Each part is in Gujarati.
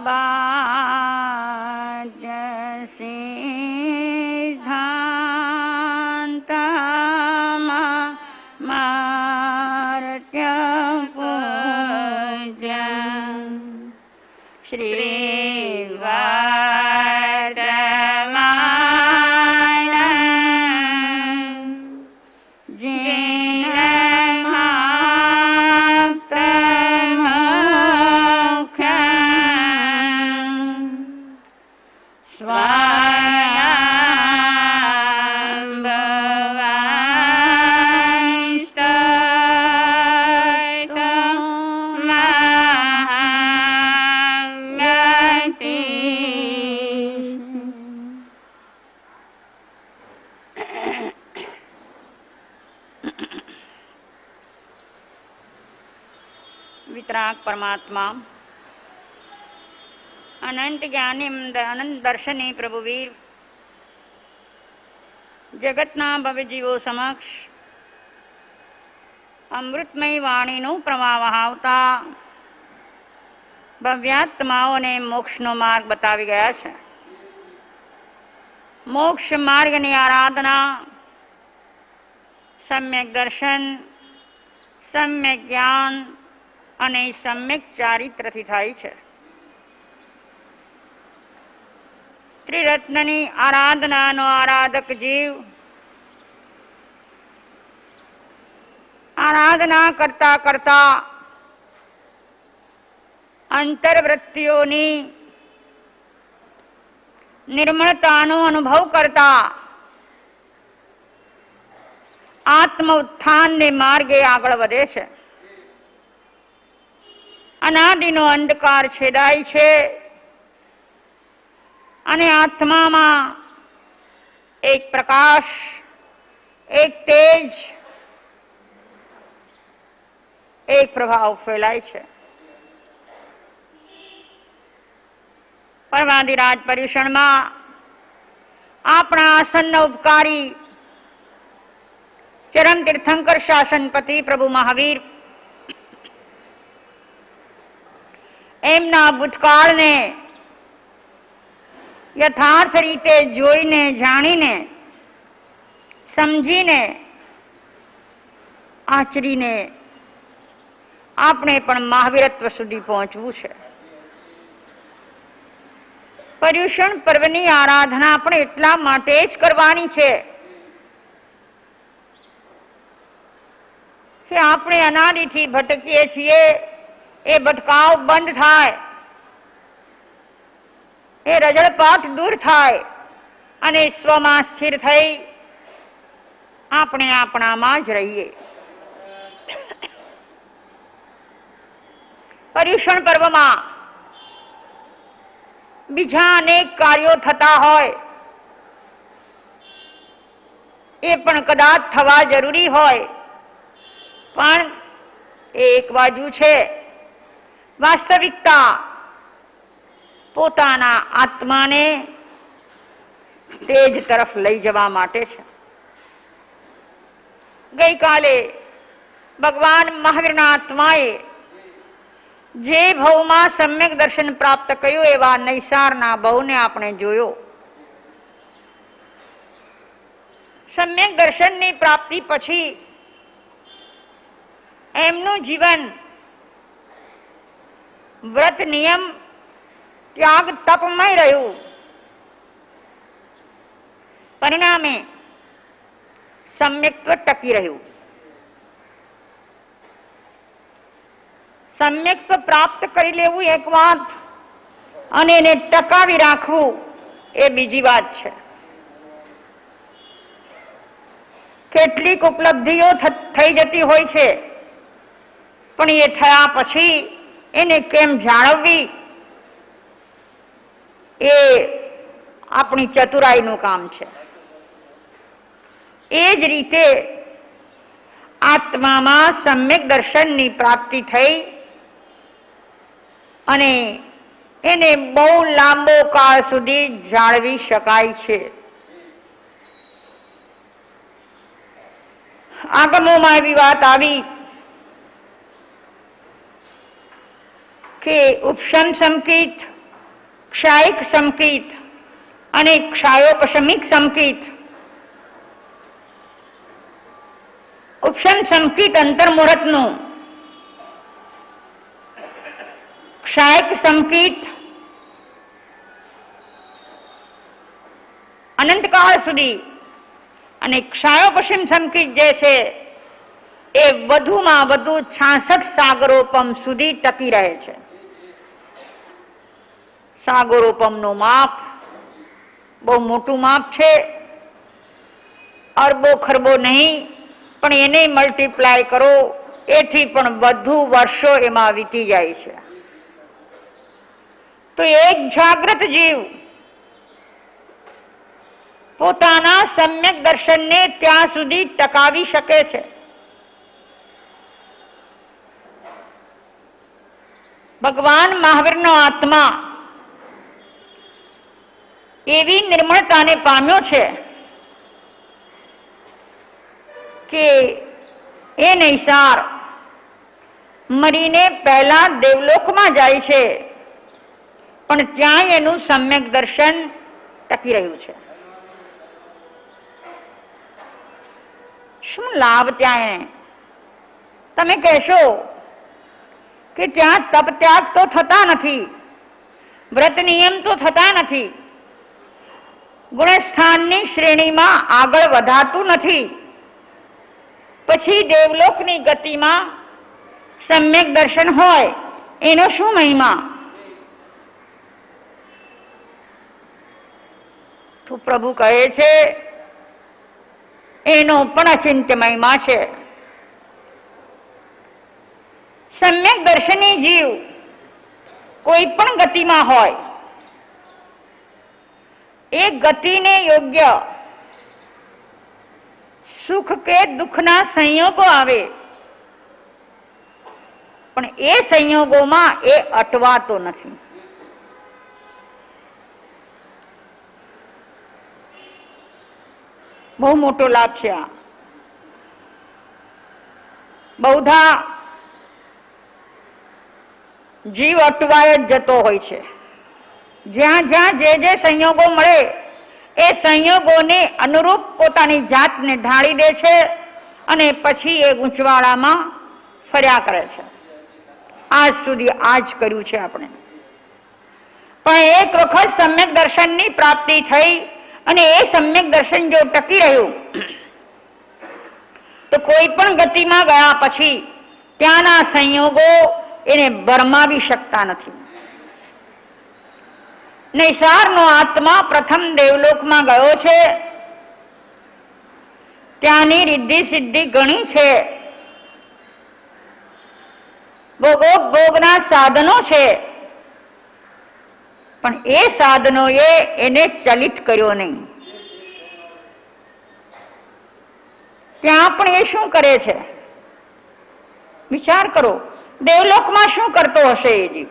बाज्य सिद्धान्तमा मार्त्य पूज्य श्री वितराग परमात्मा अनंत ज्ञानी अनंत दर्शनी प्रभुवीर जगतना भव्य जीवो समक्ष अमृतमयी वाणीनु प्रवाह वहावता ભવ્યાત્માઓને મોક્ષનો માર્ગ બતાવી ગયા છે. મોક્ષ માર્ગની આરાધના સમ્યક દર્શન, સમ્યક જ્ઞાન અને સમ્યક ચારિત્રથી થાય છે. ત્રિરત્નની આરાધનાનો આરાધક જીવ આરાધના કરતા કરતા અંતર્વૃત્તિઓની નિર્મળતાનો અનુભવ કરતા આત્મ ઉત્થાનને માર્ગે આગળ વધે છે. અનાદિનો અંધકાર છેદાય છે અને આત્મામાં એક પ્રકાશ, એક તેજ, એક પ્રભાવ ફેલાય છે. પરમાધિરાજ પર્યુષણમાં આપણા આસન્ન ઉપકારી ચરમ તીર્થંકર શાસનપતિ પ્રભુ મહાવીર એમના ભૂતકાળને યથાર્થ રીતે જોઈને, જાણીને, સમજીને, આચરીને આપણે પણ મહાવીરત્વ સુધી પહોંચવું છે. પર્યુષણ પર્વની આરાધના આપણે એટલા માટે જ કરવાની છે કે આપણે અનાદિથી ભટકીએ છીએ, એ ભટકાવ બંધ થાય, એ રજળપાટ દૂર થાય અને સ્વમાં સ્થિર થઈ આપણે આપણામાં જ રહીએ. પર્યુષણ પર્વમાં બીજા અનેક કાર્યો થતા હોય, એ પણ કદાચ થવા જરૂરી હોય, પણ એક બાજુ છે વાસ્તવિકતા પોતાના આત્માને તેજ તરફ લઈ જવા માટે છે. ગઈકાલે ભગવાન મહાવીરના આત્માએ જે ભવમાં સમ્યક દર્શન પ્રાપ્ત કર્યું એવા નૈસારના ભવને આપણે જોયો. સમ્યક દર્શનની પ્રાપ્તિ પછી એમનું જીવન વ્રત, નિયમ, ત્યાગ, તપમય રહ્યું. પરિણામે સમ્યક્ત્વ ટકી રહ્યું. સમ્યક્ત્વ પ્રાપ્ત કરી લેવું એક વાત અને એને ટકાવી રાખવું એ બીજી વાત છે. કેટલીક ઉપલબ્ધિઓ થઈ જતી હોય છે, પણ એ થયા પછી એને કેમ જાળવવી એ આપણી ચતુરાઈનું કામ છે. એ જ રીતે આત્મામાં સમ્યક દર્શનની પ્રાપ્તિ થઈ અને એને બહુ લાંબો કાળ સુધી જાળવી શકાય છે. આગમોમાં એવી વાત આવી કે ઉપશમ સંકિત ક્ષાયિક સંકિત અને ક્ષાયોપશમિક સંકિત. ઉપશમ સંકિત અંતર્મુહૂર્તનું, ક્ષાયિક સંકિત અનંતકાળ સુધી અને ક્ષાયોપશમ સંકિત જે છે એ વધુમાં વધુ 66 સાગરોપમ સુધી ટકી રહે છે. સાગરોપમનું માપ બહુ મોટું માપ છે, અરબો ખરબો નહીં, પણ એને મલ્ટીપ્લાય કરો એથી પણ વધુ વર્ષો એમાં વીતી જાય છે. તો એક જાગ્રત જીવ પોતાના સમ્યક દર્શનને ત્યાં સુધી ટકાવી શકે છે. ભગવાન મહાવીરનો આત્મા એવી નિર્મળતાને પામ્યો છે કે એ નૈસાર મરીને પહેલા દેવલોકમાં જાય છે, પણ ત્યાં એનું સમ્યક દર્શન ટકી રહ્યું છે. શું લાભ ત્યાં એને? તમે કહેશો કે ત્યાં તપ ત્યાગ તો થતા નથી, વ્રત નિયમ તો થતા નથી, ગુણસ્થાનની શ્રેણીમાં આગળ વધાતું નથી, પછી દેવલોકની ગતિમાં સમ્યક દર્શન હોય એનો શું મહિમા? તો પ્રભુ કહે છે એનો પણ અચિંત્ય મહિમા છે. સમ્યક દર્શની જીવ કોઈ પણ ગતિમાં હોય, એ ગતિને યોગ્ય સુખ કે દુઃખના સંયોગો આવે, પણ એ સંયોગોમાં એ અટવાતો નથી. બહુ મોટો લાભ છે આ. બહુધા જીવ અટવાય જ જતો હોય છે. જ્યાં જ્યાં જે સંયોગો મળે એ સંયોગોને અનુરૂપ પોતાની જાતને ઢાળી દે છે અને પછી એ ગૂંચવાડામાં ફર્યા કરે છે. આજ સુધી આ જ કર્યું છે આપણે. પણ એક વખત સમ્યક દર્શનની પ્રાપ્તિ થઈ અને એ સમ્યક દર્શન જો ટકી રહ્યું તો કોઈ પણ ગતિમાં ગયા પછી ત્યાંના સંયોગો એને બરમાવી શકતા નથી. નૈસારનો આત્મા પ્રથમ દેવલોકમાં ગયો છે, ત્યાંની રિદ્ધિ સિદ્ધિ ઘણી છે, ભોગોપભોગના સાધનો છે, પણ એ સાધનોએ એને ચલિત કર્યો નહીં. ત્યાં પણ એ શું કરે છે? વિચાર કરો, દેવલોકમાં શું કરતો હશે એ જીવ?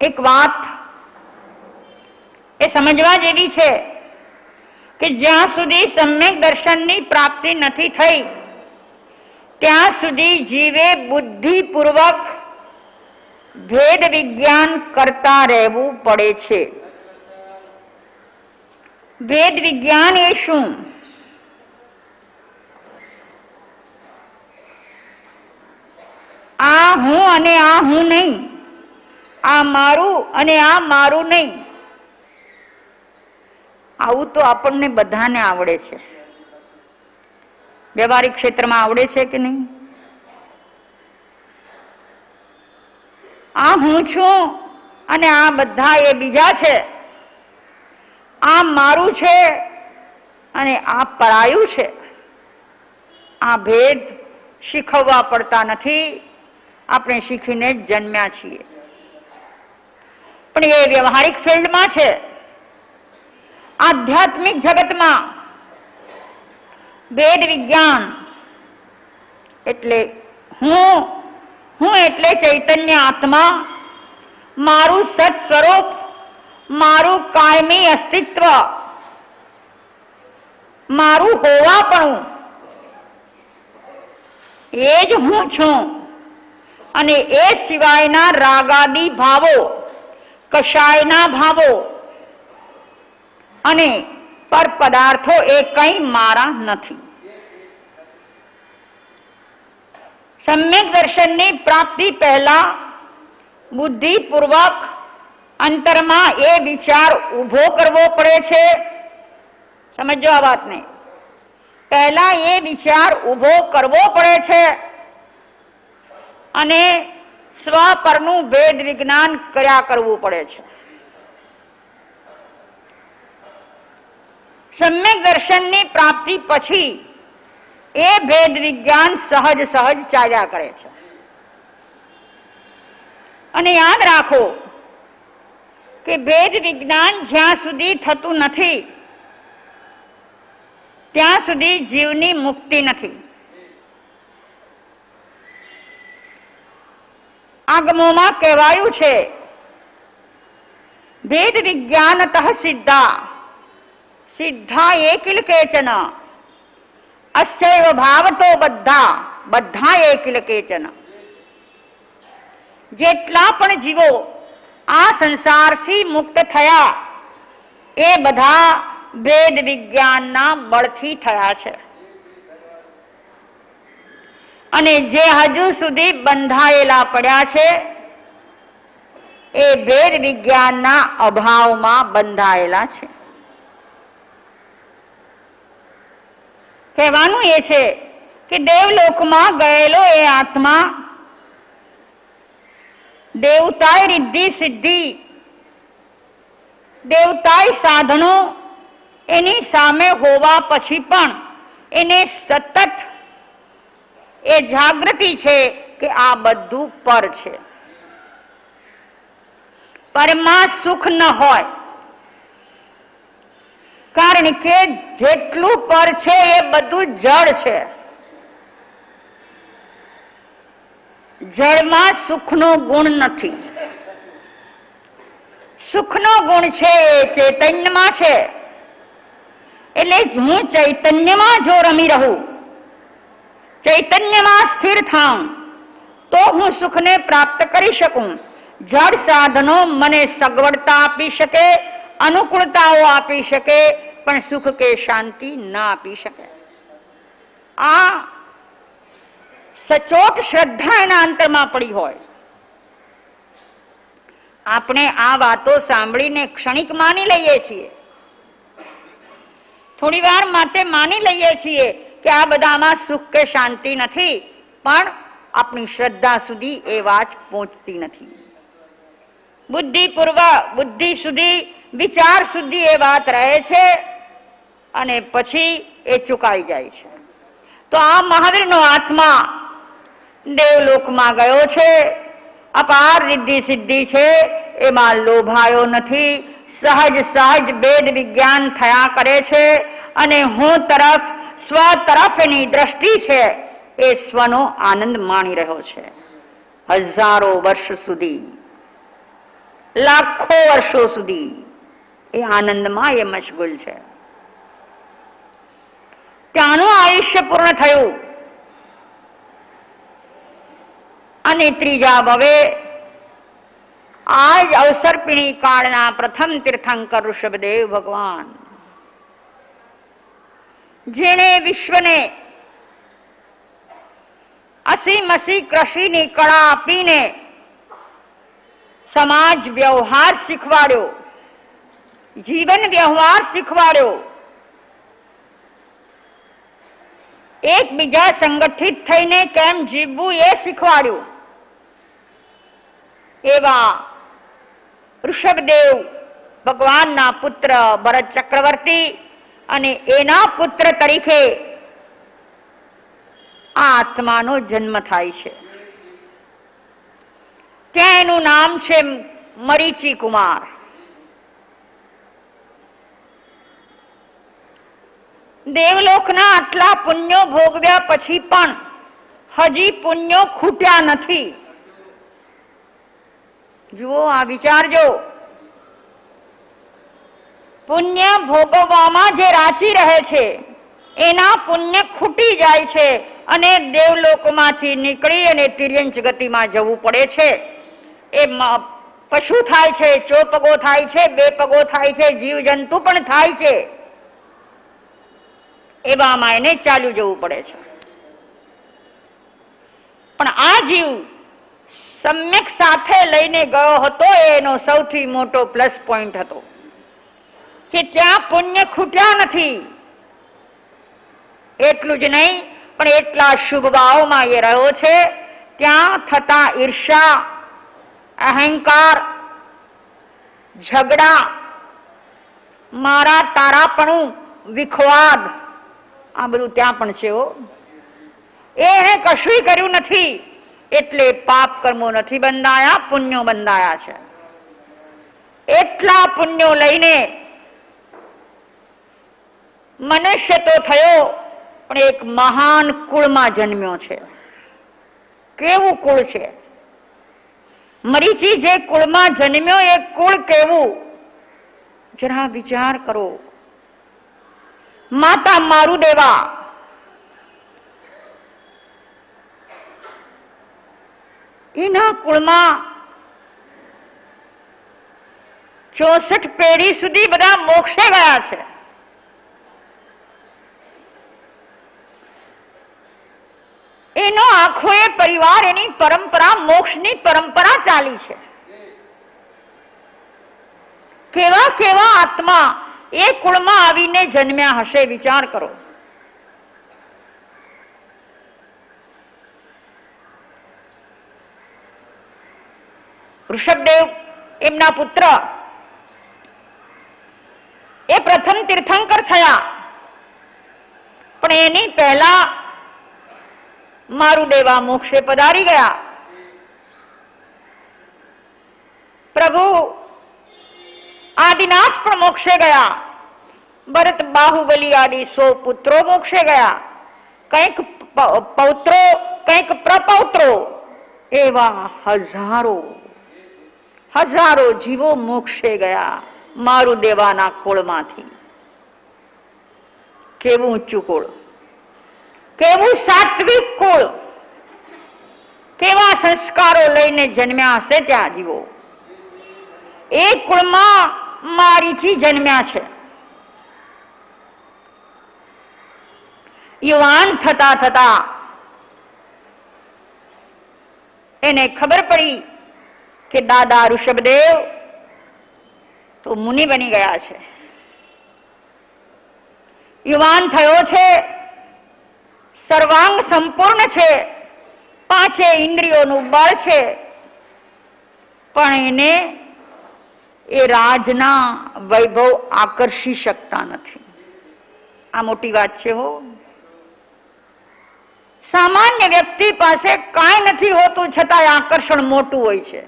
એક વાત એ સમજવા જેવી છે કે જ્યાં સુધી સમ્યક દર્શનની પ્રાપ્તિ નથી થઈ ત્યાં સુધી જીવે બુદ્ધિપૂર્વક ભેદ વિજ્ઞાન કરતા રહેવું પડે છે. ભેદ વિજ્ઞાન એ શું? આ હું અને આ હું નહીં, આ મારું અને આ મારું નહીં. આવું તો આપણને બધાને આવડે છે. વ્યવહારિક ક્ષેત્રમાં આવડે છે કે નહીં? આ હું છું અને આ બધા એ બીજા છે, આ મારું છે અને આ પરાયું છે. આ ભેદ શીખવવા પડતા નથી, આપણે શીખીને જ જન્મ્યા છીએ. પણ એ વ્યવહારિક ફિલ્ડમાં છે. આધ્યાત્મિક જગતમાં ભેદ વિજ્ઞાન એટલે હું એટલે ચૈતન્ય આત્મા, મારું સત સ્વરૂપ, મારું કાયમી અસ્તિત્વ, મારું હોવાપણું, એ જ હું છું અને એ સિવાયના રાગાદી ભાવો, કષાયના ભાવો અને પર પદાર્થો એ કંઈ મારા નથી. સમ્યક દર્શનની પ્રાપ્તિ પહેલા બુદ્ધિપૂર્વક અંતરમાં એ વિચાર ઊભો કરવો પડે છે. સમજો આ વાતને. પહેલા એ વિચાર ઊભો કરવો પડે છે અને સ્વ પરનું ભેદ વિજ્ઞાન કર્યા કરવું પડે છે. સમ્યક દર્શનની પ્રાપ્તિ પછી એ ભેદ વિજ્ઞાન સહજ સહજ ચાલ્યા કરે છે. અને યાદ રાખો કે ભેદ વિજ્ઞાન જ્યાં સુધી થતું નથી ત્યાં સુધી જીવની મુક્તિ નથી. આગમોમાં કહેવાયું છે ભેદ વિજ્ઞાનતઃ સિદ્ધા સિદ્ધા એકિલ કેચન અસ્યૈવ ભાવતો બધા બધા એકિલ કેચન. જેટલા પણ જીવો આ સંસારથી મુક્ત થયા એ બધા ભેદ વિજ્ઞાનના બળથી થયા છે. અને જે હજુ સુધી બંધાયેલા પડ્યા છે એ ભેદ વિજ્ઞાનના અભાવમાં બંધાયેલા છે. કહેવાનું એ છે કે દેવલોકમાં ગયેલો એ આત્મા દેવતાય રિદ્ધિ સિદ્ધિ દેવતાય સાધનો એની સામે હોવા પછી પણ એને સતત એ જાગૃતિ છે કે આ બધું પર છે. પરમાં સુખ ન હોય કારણ કે જેટલું પર છે એ બધું જળ છે. જળમાં સુખનો ગુણ નથી. સુખનો ગુણ છે એ ચૈતન્યમાં છે. એટલે હું ચૈતન્યમાં જો રમી રહું, ચૈતન્યમાં સ્થિર થાઉં તો હું સુખને પ્રાપ્ત કરી શકું. જળ સાધનો મને સગવડતા આપી શકે, અનુકૂળતાઓ આપી શકે, પણ સુખ કે શાંતિ ના આપી શકે. આ સચોટ શ્રદ્ધા એના અંતરમાં પડી હોય. આપણે આ વાતો સાંભળીને ક્ષણિક માની લઈએ છીએ, થોડી વાર માટે માની લઈએ છીએ કે આ બધામાં સુખ કે શાંતિ નથી, પણ આપણી શ્રદ્ધા સુધી એ વાત પહોંચતી નથી. બુદ્ધિ સુધી, વિચાર સુધી એ વાત રહે છે અને પછી એ ચુકાઈ જાય છે. તો આ મહાવીરનો આત્મા દેવલોકમાં ગયો છે, અપાર રિદ્ધિ સિદ્ધિ છે, એમાં લોભાયો નથી. સહજ સહજ ભેદ વિજ્ઞાન થયા કરે છે અને હું તરફ સ્વ તરફ એની દ્રષ્ટિ છે એ સ્વનો આનંદ માણી રહ્યો છે. હજારો વર્ષ સુધી, લાખો વર્ષો સુધી એ આનંદમાં એ મશગુલ છે. ત્યાંનું આયુષ્ય પૂર્ણ થયું અને ત્રીજા ભવે આજ અવસરપીણી કાળના પ્રથમ તીર્થંકર ઋષભદેવ ભગવાન, જેણે વિશ્વને અસી કૃષિની કળા આપીને સમાજ વ્યવહાર શીખવાડ્યો, જીવન વ્યવહાર શીખવાડ્યો, એકબીજા સંગઠિત થઈને કેમ જીવવું એ શીખવાડ્યું, એવા ઋષભદેવ ભગવાનના પુત્ર ભરત ચક્રવર્તી અને એના પુત્ર તરીકે આ આત્માનો જન્મ થાય છે. ત્યાં એનું નામ છે મરીચી કુમાર. દેવલોકના આટલા પુણ્યો ભોગવ્યા પછી પણ હજી પુણ્યો ખૂટ્યા નથી. જુઓ, આ વિચારજો. પુણ્ય ભોગવવામાં જે રાચી રહે છે એના પુણ્ય ખૂટી જાય છે અને દેવલોકમાંથી નીકળી અને તિર્યંચ ગતિમાં જવું પડે છે. એ પશુ થાય છે, ચોપગો થાય છે, બે પગો થાય છે, જીવજંતુ પણ થાય છે. એવામાં એને ચાલ્યું જવું પડે છે. પણ આ જીવ સમ્યક સાથે લઈને ગયો હતો, એનો સૌથી મોટો પ્લસ પોઈન્ટ હતો કે ત્યાં પુણ્ય ખૂટ્યા નથી. એટલું જ નહીં, પણ એટલા શુભ ભાવમાં એ રહ્યો છે. ત્યાં થતા ઈર્ષા, અહંકાર, ઝઘડા, મારા તારાપણું, વિખવાદ, આ બધું ત્યાં પણ છે. એને કશું કર્યું નથી, એટલે પાપ કર્મો નથી બંધાયા, પુણ્યો બંધાયા છે. એટલા પુણ્યો લઈને મનુષ્ય તો થયો, પણ એક મહાન કુળમાં જન્મ્યો છે. કેવું કુળ છે! મરીચી જે કુળમાં જન્મ્યો, એ કુળ કેવું, જરા વિચાર કરો. માતા મારુદેવા, એના કુળમાં 64 પેઢી સુધી બધા મોક્ષે ગયા છે. એનો આખો એ પરિવાર, એની પરંપરા મોક્ષની પરંપરા ચાલી છે. કેવા કેવા આત્મા એ કુળમાં આવીને જન્મ્યા હશે, વિચાર કરો. ઋષભદેવ એમના પુત્ર એ પ્રથમ તીર્થંકર થયા, પણ એની પહેલા મારુદેવા મોક્ષે પધારી ગયા. પ્રભુ આદિનાથ પણ મોક્ષે ગયા. ભરત, બાહુબલી આદિ 100 પુત્રો મોક્ષે ગયા. કંઈક પૌત્રો, કંઈક પ્રપૌત્રો, એવા હજારો જીવો મોક્ષે ગયા મારુદેવાના કુળમાંથી. કેવું ઊંચું કુળ, કેવું સાત્વિક કુળ, કેવા સંસ્કારો લઈને જન્મ્યા હશે ત્યાં જીવો. એ કુળમાં મારીચી જન્મ્યા છે. યુવાન થતા થતા એને ખબર પડી કે દાદા ઋષભદેવ તો મુનિ બની ગયા છે. યુવાન થયો છે, સર્વાંગ સંપૂર્ણ છે, 5 ઇન્દ્રિયોનું બળ છે, પણ એને એ રાજના વૈભવ આકર્ષી શકતા નથી. આ મોટી વાત છે. સામાન્ય વ્યક્તિ પાસે કાંઈ નથી હોતું, છતાં આકર્ષણ મોટું હોય છે.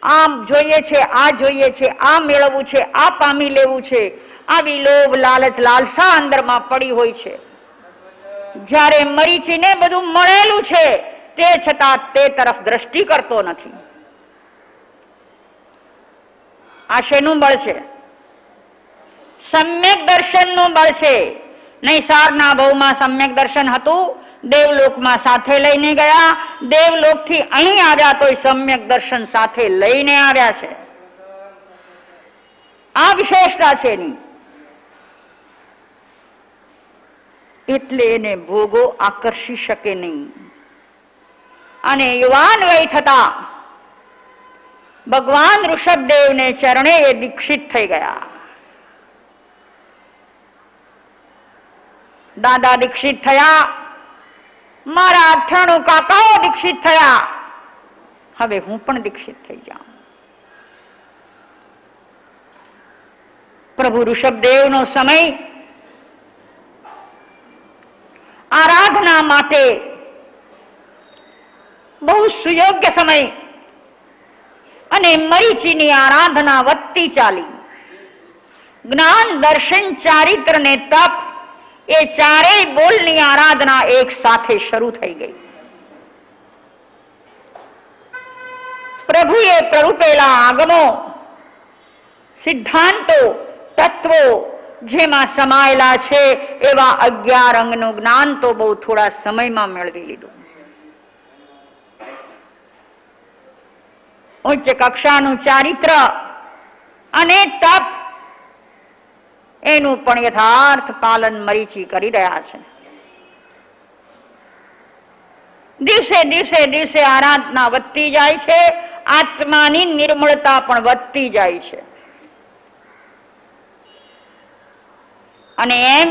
આમ જોઈએ છે, આ જોઈએ છે, આ મેળવવું છે, આ પામી લેવું છે, આવી લોભ, લાલચ, લાલસા અંદરમાં પડી હોય છે. જ્યારે મરીચીને બધું મળેલું છે, તે છતાં તે તરફ દ્રષ્ટિ કરતો નથી. આ શેનું બળ છે? સમ્યક દર્શનનું બળ છે. નૈસારના ભવમાં સમ્યક દર્શન હતું, દેવલોકમાં સાથે લઈને ગયા, દેવલોકથી અહીં આવ્યા તોય સમ્યક દર્શન સાથે લઈને આવ્યા છે. આ વિશેષતા છે એની. એટલે એને ભોગો આકર્ષી શકે નહીં. અને યુવાન વય થતા ભગવાન ઋષભદેવને ચરણે એ દીક્ષિત થઈ ગયા. દાદા દીક્ષિત થયા, મારા 98 કાકાઓ દીક્ષિત થયા, હવે હું પણ દીક્ષિત થઈ જાઉં. પ્રભુ ઋષભદેવનો સમય આરાધના માટે બહુ સુયોગ્ય સમય, અને મરીચીની આરાધના વધતી ચાલી. જ્ઞાન, દર્શન, ચારિત્ર ને તપ, એ ચારેય બોલની આરાધના એક સાથે શરૂ થઈ ગઈ. પ્રભુએ પ્રરૂપેલા આગમો, સિદ્ધાંતો, તત્વો જેમાં સમાયેલા છે એવા 11 અંગનું જ્ઞાન તો બહુ થોડા સમયમાં મેળવી લીધું. ઉચ્ચ કક્ષાનું ચારિત્ર અને તપ એનું પણ યથાર્થ પાલન મરીચી કરી રહ્યા છે. દિવસે દિવસે દિવસે આરાધના વધતી જાય છે, આત્માની નિર્મળતા પણ વધતી જાય છે. અને એમ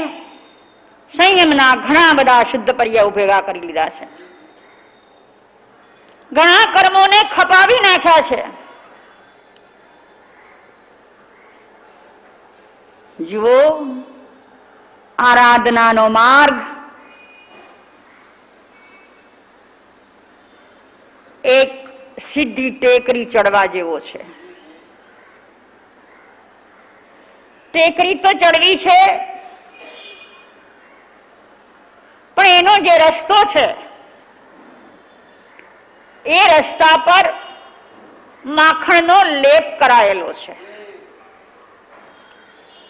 સંયમના ઘણા બધા શુદ્ધ પર્યાયો ભેગા કરી લીધા છે. ઘણા કર્મોને ખપાવી નાખ્યા છે. જુઓ, આરાધનાનો માર્ગ એક સીધી ટેકરી ચડવા જેવો છે. ટેકરી તો ચડવી છે, પણ એનો જે રસ્તો છે એ રસ્તા પર માખણનો લેપ કરાયેલો છે.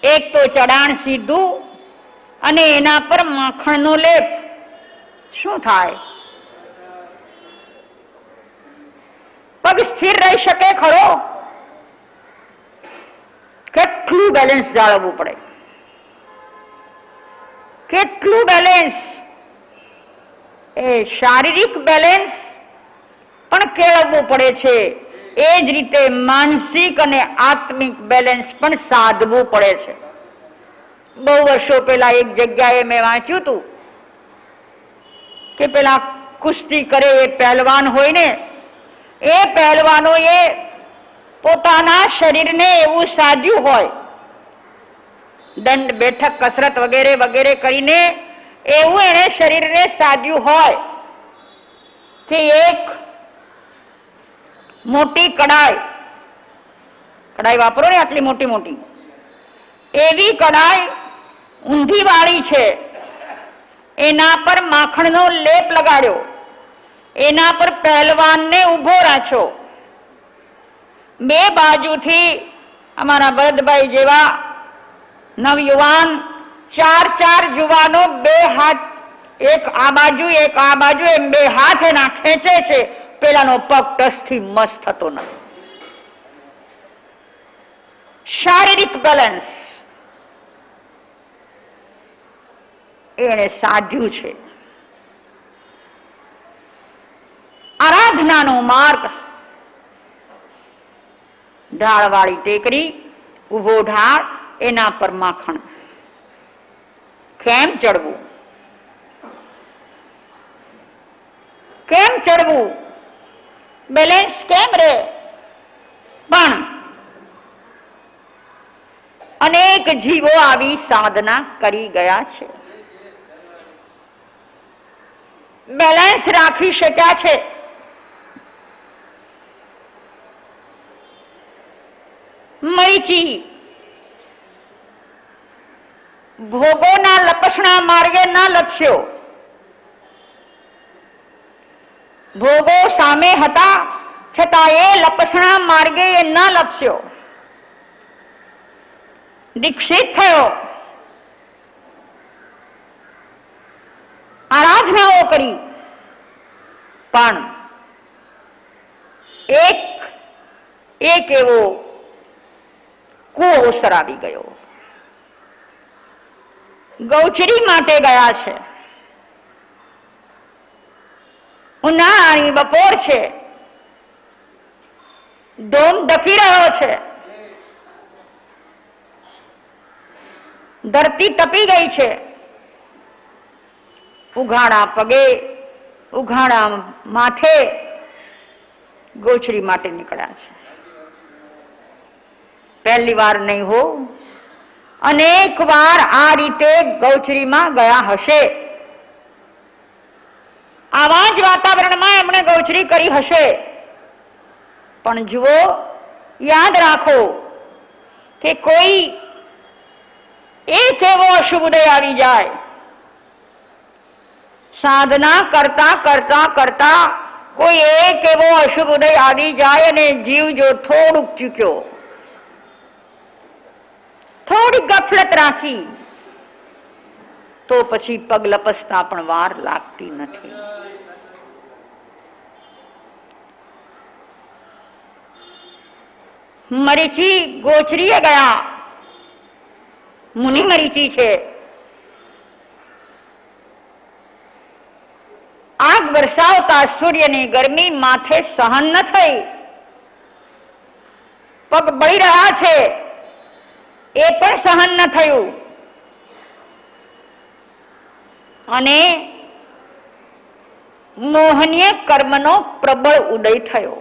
એક તો ચડાણ સીધું અને એના પર માખણનો લેપ. શું થાય? પગ સ્થિર રહી શકે ખરો? કેટલું બેલેન્સ જાળવવું પડે, કેટલું બેલેન્સ! એ શારીરિક બેલેન્સ પણ કેળવવું પડે છે, એ જ રીતે માનસિક અને આત્મિક બેલેન્સ પણ સાધવું પડે છે. બહુ વર્ષો પહેલા એક જગ્યાએ મેં વાંચ્યું હતું કે પેલા કુસ્તી કરે એ પહેલવાન હોય ને, એ પહેલવાનોએ પોતાના શરીરને એવું સાધ્યું હોય, દંડ બેઠક કસરત વગેરે વગેરે કરીને એવું એને શરીરને સાધ્યું હોય કે એક મોટી કડાઈ વાપરો ને, આટલી મોટી મોટી એવી કડાઈ ઊંધી વાળી છે, એના પર માખણનો લેપ લગાડ્યો, એના પર પહેલવાનને ઊભો રાખ્યો. બે બાજુથી અમારા ભરતભાઈ જેવા નવયુવાન 4 યુવાનો બે હાથ, એક આ બાજુ એક આ બાજુ, એમ બે હાથ એના ખેંચે છે. પેલાનો પગ ટસથી મસ્ત થતો નથી. શારીરિક બેલેન્સ એને સાધ્યું છે. આરાધનાનો માર્ગ ઢાળવાળી ટેકરી, ઉભો ઢાળ, એના પર માખણ. કેમ ચડવું? કેમ ચડવું? બેલેન્સ કેમ રહે? પણ અનેક જીવો આવી સાધના કરી ગયા છે, બેલેન્સ રાખી શક્યા છે. મરીચી ભોગોના લપસણા માર્ગે ના લપસ્યો. ભોગો સામે હતા છતાં એ લપસણા માર્ગે એ ન લપસ્યો. દીક્ષિત થયો, આરાધનાઓ કરી, પણ એક એવો કુઅવસર આવી ગયો. ગૌચરી માટે ગયા છે, ઉનાળાની બપોર છે, ધોમ ધકી રહ્યો છે, ધરતી તપી ગઈ છે. ઉઘાડા પગે, ઉઘાડા માથે ગૌચરી માટે નીકળ્યા છે. પહેલી વાર નહીં હો, અનેક વાર આ રીતે ગૌચરીમાં ગયા હશે. આવા જ વાતાવરણમાં એમણે ગૌચરી કરી હશે. પણ જુઓ, યાદ રાખો કે કોઈ એક એવો અશુભ ઉદય આવી જાય, સાધના કરતા કરતા કરતા કોઈ એક એવો અશુભ ઉદય આવી જાય અને જીવ જો થોડુંક ચૂક્યો, થોડીક ગફલત રાખી તો પછી પગ લપસતા પણ વાર લાગતી નથી. મરીચી ગોચરીએ ગયા. મુનિ મરીચી છે. આગ વરસાવતા સૂર્યની ગરમી માથે સહન ન થઈ. પગ બળી રહ્યા છે એ પણ સહન ન થયું અને મોહનીય કર્મનો પ્રબળ ઉદય થયો.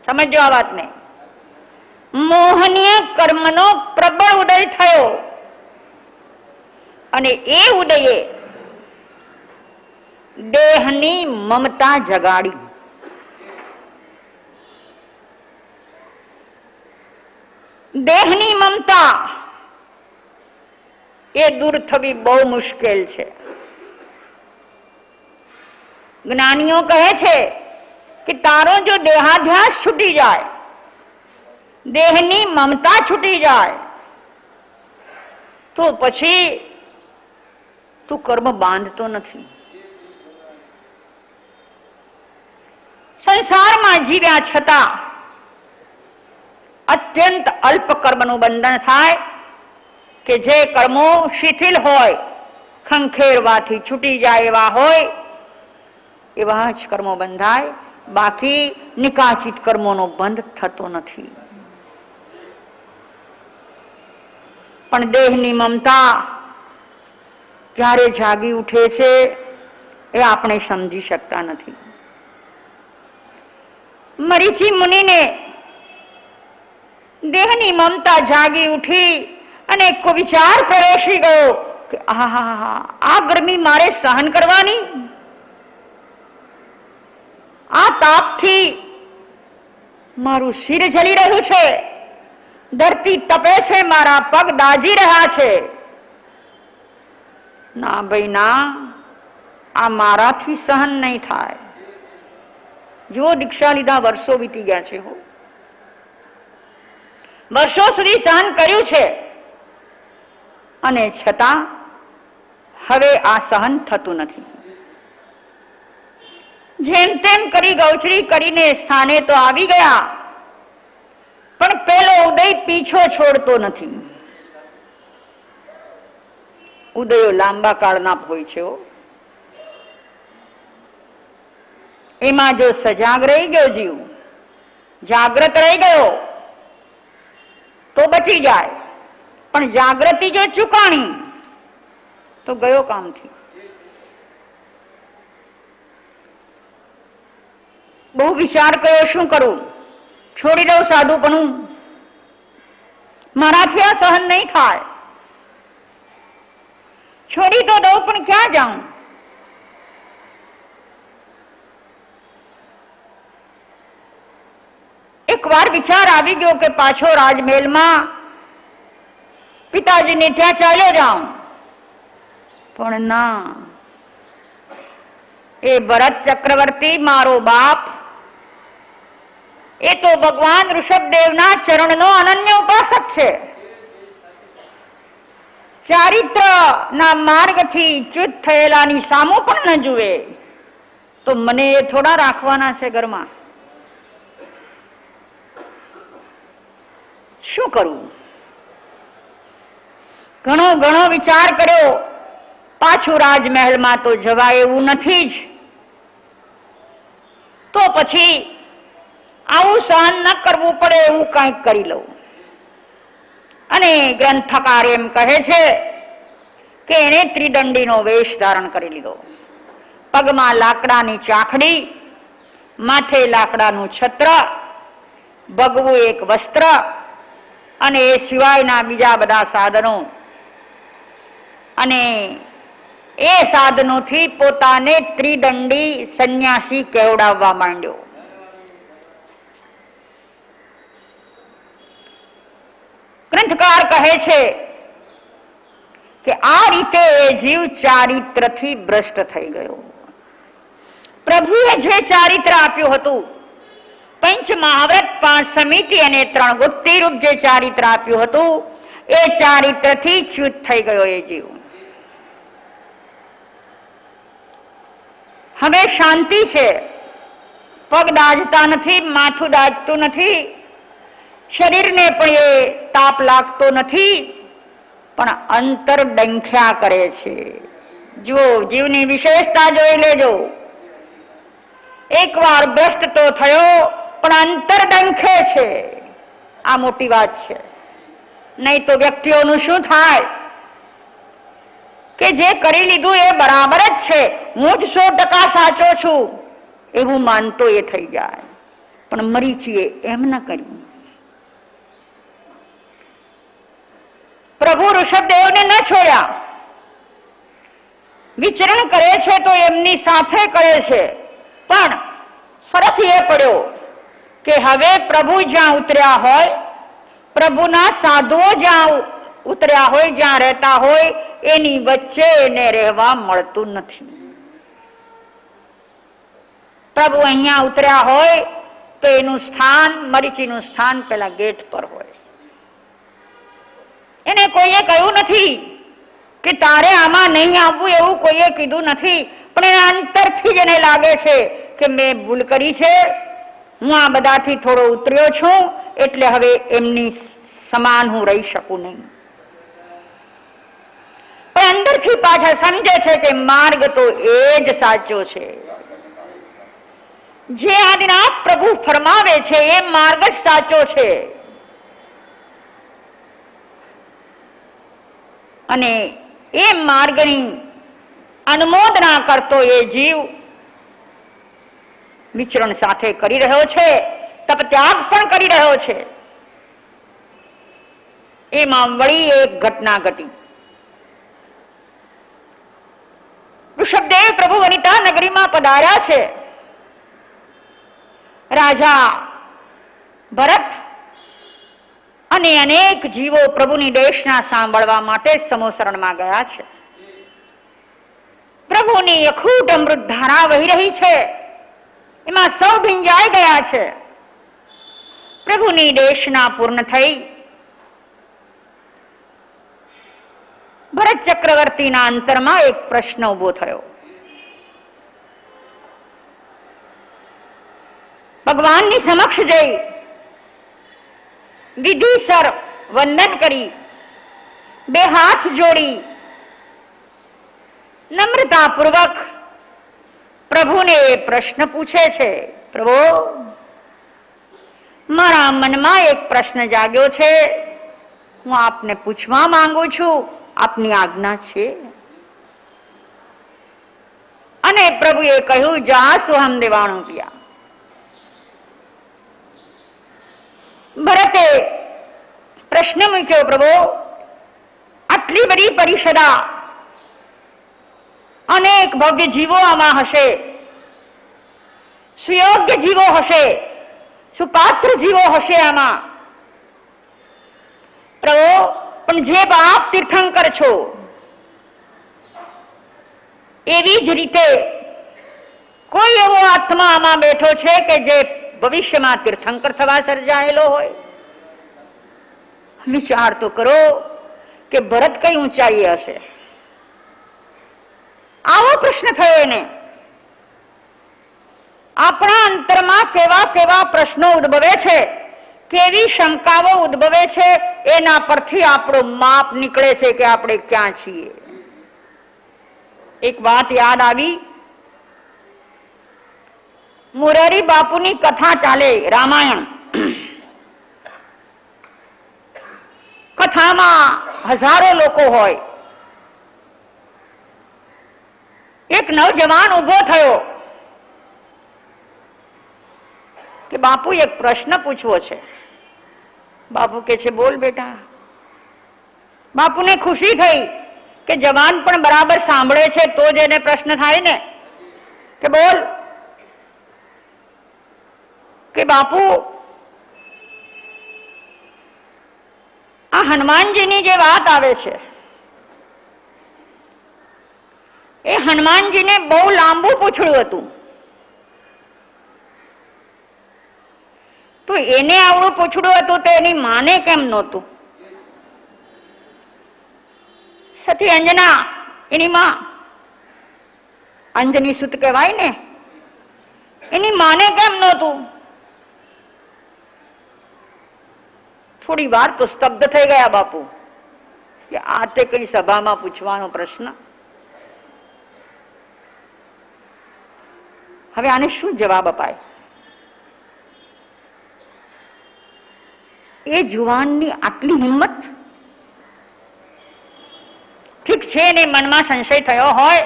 સમજો આ વાતને. મોહનીય કર્મનો પ્રબળ ઉદય થયો અને એ ઉદયે દેહની મમતા જગાડી. દેહની મમતા એ દૂર થવી બહુ મુશ્કેલ છે. જ્ઞાનીઓ કહે છે કે તારો જો દેહાધ્યાસ છૂટી જાય, દેહની મમતા છૂટી જાય તો પછી તું કર્મ બાંધતો નથી. સંસારમાં જીવ્યા છતાં અત્યંત અલ્પ કર્મનું બંધન થાય કે જે કર્મો શિથિલ હોય, ખંખેરવાથી છૂટી જાય એવા હોય એવા જ કર્મો બંધાય. બાકી નિકાચિત કર્મોનો બંધ થતો નથી. પણ દેહની મમતા ક્યારે જાગી ઉઠે છે એ આપણે સમજી શકતા નથી. મરીચી મુનિને દેહની મમતા જાગી ઉઠી અને એક વિચાર પ્રવેશી ગયો કે આ ગરમી મારે સહન કરવાની, આ તાપથી મારું શિર જલી રહ્યું છે, ધરતી તપે છે, મારા પગ દાજી રહ્યા છે. ના ભાઈ ના, આ મારાથી સહન નહીં થાય. જો દીક્ષા લીધા વર્ષો વીતી ગયા છે, વર્ષો સુધી સહન કર્યું છે અને છતાં હવે આ સહન થતું નથી. જેમ તેમ કરી ગૌચરી કરીને સ્થાને તો આવી ગયા, પણ પેલો ઉદય પીછો છોડતો નથી. ઉદયો લાંબા કાળના હોય છે. એમાં જો સજાગ રહી ગયો જીવ, જાગ્રત રહી ગયો તો બચી જાય, પણ જાગૃતિ જો ચૂકાણી તો ગયો કામથી. બહુ વિચાર કર્યો, શું કરું? છોડી દઉં સાધુપણું, મારાથી આ સહન નહીં થાય. છોડી તો દઉં પણ ક્યાં જાઉં? એકવાર વિચાર આવી ગયો કે પાછો રાજમહેલમાં પિતાજીને ત્યાં ચાલ્યો જાઉં. પણ ના, એ ભરત ચક્રવર્તી મારો બાપ એ તો ભગવાન ઋષભદેવના ચરણનો અનન્ય ઉપાસક છે. ચારિત્ર ના માર્ગથી ચ્યુત થયેલાની સામો પણ ન જુએ તો મને એ થોડા રાખવાના છે ઘરમાં. શું કરવું? ઘણો ઘણો વિચાર કર્યો. પાછું રાજમહેલમાં તો જવાય એવું નથી જ. તો પછી આવું સહન ન કરવું પડે એવું કંઈક કરી લઉં. અને ગ્રંથકાર એમ કહે છે કે એને ત્રિદંડીનો વેશ ધારણ કરી લીધો. પગમાં લાકડાની ચાખડી, માથે લાકડાનું છત્ર, ભગવું એક વસ્ત્ર અને એ સિવાયના બીજા બધા સાધનો. અને એ સાધનોથી પોતાને ત્રિદંડી સંન્યાસી કહેવડાવવા માંડ્યો. ગ્રંથકાર કહે છે કે આ રીતે એ જીવ ચારિત્રથી ભ્રષ્ટ થઈ ગયો. પ્રભુએ જે ચારિત્ર આપ્યું હતું, પંચ મહાવ્રત, 5 સમિતિ અને 3 ગુપ્તિ રૂપ જે ચારિત્ર આપ્યું હતું, એ ચારિત્રથી ચ્યુત થઈ ગયો એ જીવ. હવે શાંતિ છે, પગ દાજતા નથી, માથું દાજતું નથી, શરીરને પણ એ તાપ લાગતો નથી, પણ અંતર ડંખ્યા કરે છે. જુઓ, જીવની વિશેષતા જોઈ લેજો. એકવાર ભ્રષ્ટ તો થયો, પણ અંતર ડંખે છે. આ મોટી વાત છે. નહીં તો વ્યક્તિઓનું શું થાય કે જે કરી લીધું એ બરાબર જ છે, હું જ 100% સાચો છું એવું માનતો એ થઈ જાય. પણ મરીચીએ એમ ન કર્યું. પ્રભુ ઋષભદેવને ન છોડ્યા. વિચરણ કરે છે તો એમની સાથે કરે છે, પણ ફરક એ પડ્યો કે હવે પ્રભુ જ્યાં ઉતર્યા હોય, પ્રભુના સાધુઓ જ્યાં ઉતર્યા હોય, જ્યાં રહેતા હોય, એની વચ્ચે એને રહેવા મળતું નથી. પ્રભુ અહીંયા ઉતર્યા હોય તો એનું સ્થાન, મરીચીનું સ્થાન પેલા ગેટ પર હોય. એને કોઈએ કહ્યું નથી કે તારે આમાં નહીં આવવું, એવું કોઈએ કીધું નથી, પણ એના અંતરથી જ એને લાગે છે કે મેં ભૂલ કરી છે, હું આ બધાથી થોડો ઉતર્યો છું, એટલે હવે એમની સમાન હું રહી શકું નહીં. પણ અંદરથી પાછા સમજે છે કે માર્ગ તો એ જ સાચો છે. જે આદિનાથ પ્રભુ ફરમાવે છે એ માર્ગ જ સાચો છે. અને એ માર્ગની અનુમોદના કરતો એ જીવ વિચરણ સાથે કરી રહ્યો છે, તપત્યાગ પણ કરી રહ્યો છે. એમાં વળી એક ઘટના ઘટી. ઋષભદેવ પ્રભુ વનિતા નગરીમાં પધાર્યા છે. રાજા ભરત અને અનેક જીવો પ્રભુની દેશના સાંભળવા માટે સમોસરણમાં ગયા છે. પ્રભુની અખૂટ અમૃત ધારા વહી રહી છે, એમાં સૌ ભીંજાઈ ગયા છે. પ્રભુની દેશના પૂર્ણ થઈ ભરત ચક્રવર્તીના અંતરમાં એક પ્રશ્ન ઉભો થયો. ભગવાનની સમક્ષ જઈ વિધિસર વંદન કરી, બે હાથ જોડી નમ્રતાપૂર્વક પ્રભુને પ્રશ્ન પૂછે છે. પ્રભુ, મારા મનમાં એક પ્રશ્ન જાગ્યો છે, હું આપને પૂછવા માંગુ છું, આપની આજ્ઞા છે? અને પ્રભુએ કહ્યું, જા સુહમ દેવાણું પિયા. ભરતે પ્રશ્ન મૂક્યો, પ્રભુ, આટલી બધી પરિષદા, અનેક ભવ્ય જીવો આમાં હશે, સુયોગ્ય જીવો હશે, સુપાત્ર જીવો હશે આમાં. પ્રભુ, પણ જે બાપ તીર્થંકર છો, એવી જ રીતે કોઈ એવો આત્મા આમાં બેઠો છે કે જે ભવિષ્યમાં તીર્થંકર થવા સર્જાયેલો હોય? વિચાર તો કરો કે ભરત કઈ ઊંચાઈ હશે. આવો પ્રશ્ન થયો એને. આપણા અંતરમાં કેવા કેવા પ્રશ્નો ઉદ્ભવે છે, કેવી શંકાઓ ઉદ્ભવે છે, એના પરથી આપણું માપ નીકળે છે કે આપણે ક્યાં છીએ. એક વાત યાદ આવી. મોરારી બાપુની કથા ચાલે, રામાયણ. કથામાં હજારો લોકો હોય. એક નવજવાન ઉભો થયો કે બાપુ, એક પ્રશ્ન પૂછવો છે. બાપુ કે છે, બોલ બેટા. બાપુને ખુશી થઈ કે જવાન પણ બરાબર સાંભળે છે તો જ એને પ્રશ્ન થાય ને, કે બોલ. કે બાપુ, આ હનુમાનજીની જે વાત આવે છે, એ હનુમાનજીને બહુ લાંબુ પૂછડું હતું, તો એને આવડું પૂછડું હતું તો એની માને કેમ નહોતું? સતી અંજના એની માં, અંજની સુત કહેવાય ને, એની માને કેમ નહોતું? થોડી વાર તો સ્તબ્ધ થઈ ગયા બાપુ કે આ તે કઈ સભામાં પૂછવાનો પ્રશ્ન. હવે આને શું જવાબ અપાય? એ જુવાનની આટલી હિંમત! ઠીક છે, એને મનમાં સંશય થયો હોય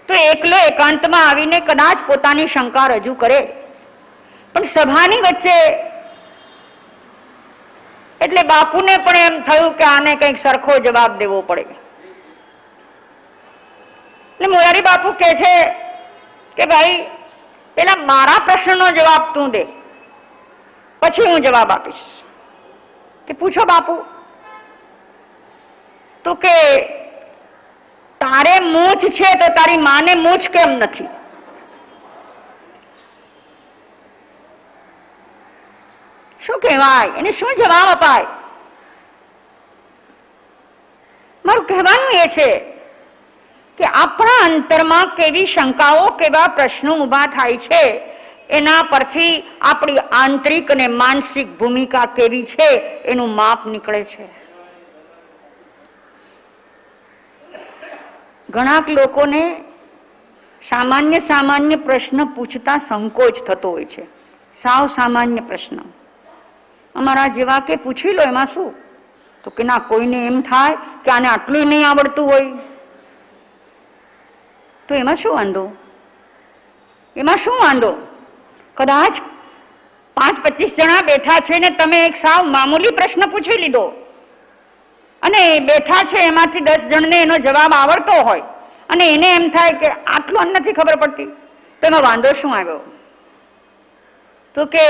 તો એકલો એકાંતમાં આવીને કદાચ પોતાની શંકા રજૂ કરે, પણ સભાની વચ્ચે એટલે બાપુને પણ એમ થયું કે આને કંઈક સરખો જવાબ દેવો પડે. એટલે મોરારી બાપુ કહે છે કે ભાઈ પેલા મારા પ્રશ્નનો જવાબ તું દે, પછી હું જવાબ આપીશ. કે પૂછો બાપુ. તો કે તારે મૂછ છે તો તારી માને મૂછ કેમ નથી? શું કહેવાય એને? શું જવાબ અપાય? મારું કહેવાનું એ છે કે આપણા અંતરમાં કેવી શંકાઓ, કેવા પ્રશ્નો ઉભા થાય છે, એના પરથી આપણી આંતરિક અને માનસિક ભૂમિકા કેવી છે એનું માપ નીકળે છે. ઘણા લોકોને સામાન્ય પ્રશ્ન પૂછતા સંકોચ થતો હોય છે. સાવ સામાન્ય પ્રશ્ન અમારા જેવા કે પૂછી લો, એમાં શું? તો કે ના, કોઈને એમ થાય કે આને આટલું નહીં આવડતું હોય તો એમાં શું વાંધો? એમાં શું વાંધો? કદાચ 5-25 જણા બેઠા છે ને તમે એક સાવ મામૂલી પ્રશ્ન પૂછી લીધો અને બેઠા છે એમાંથી 10 જણને એનો જવાબ આવડતો હોય અને એને એમ થાય કે આટલું નથી ખબર પડતી, તો એમાં વાંધો શું આવ્યો? તો કે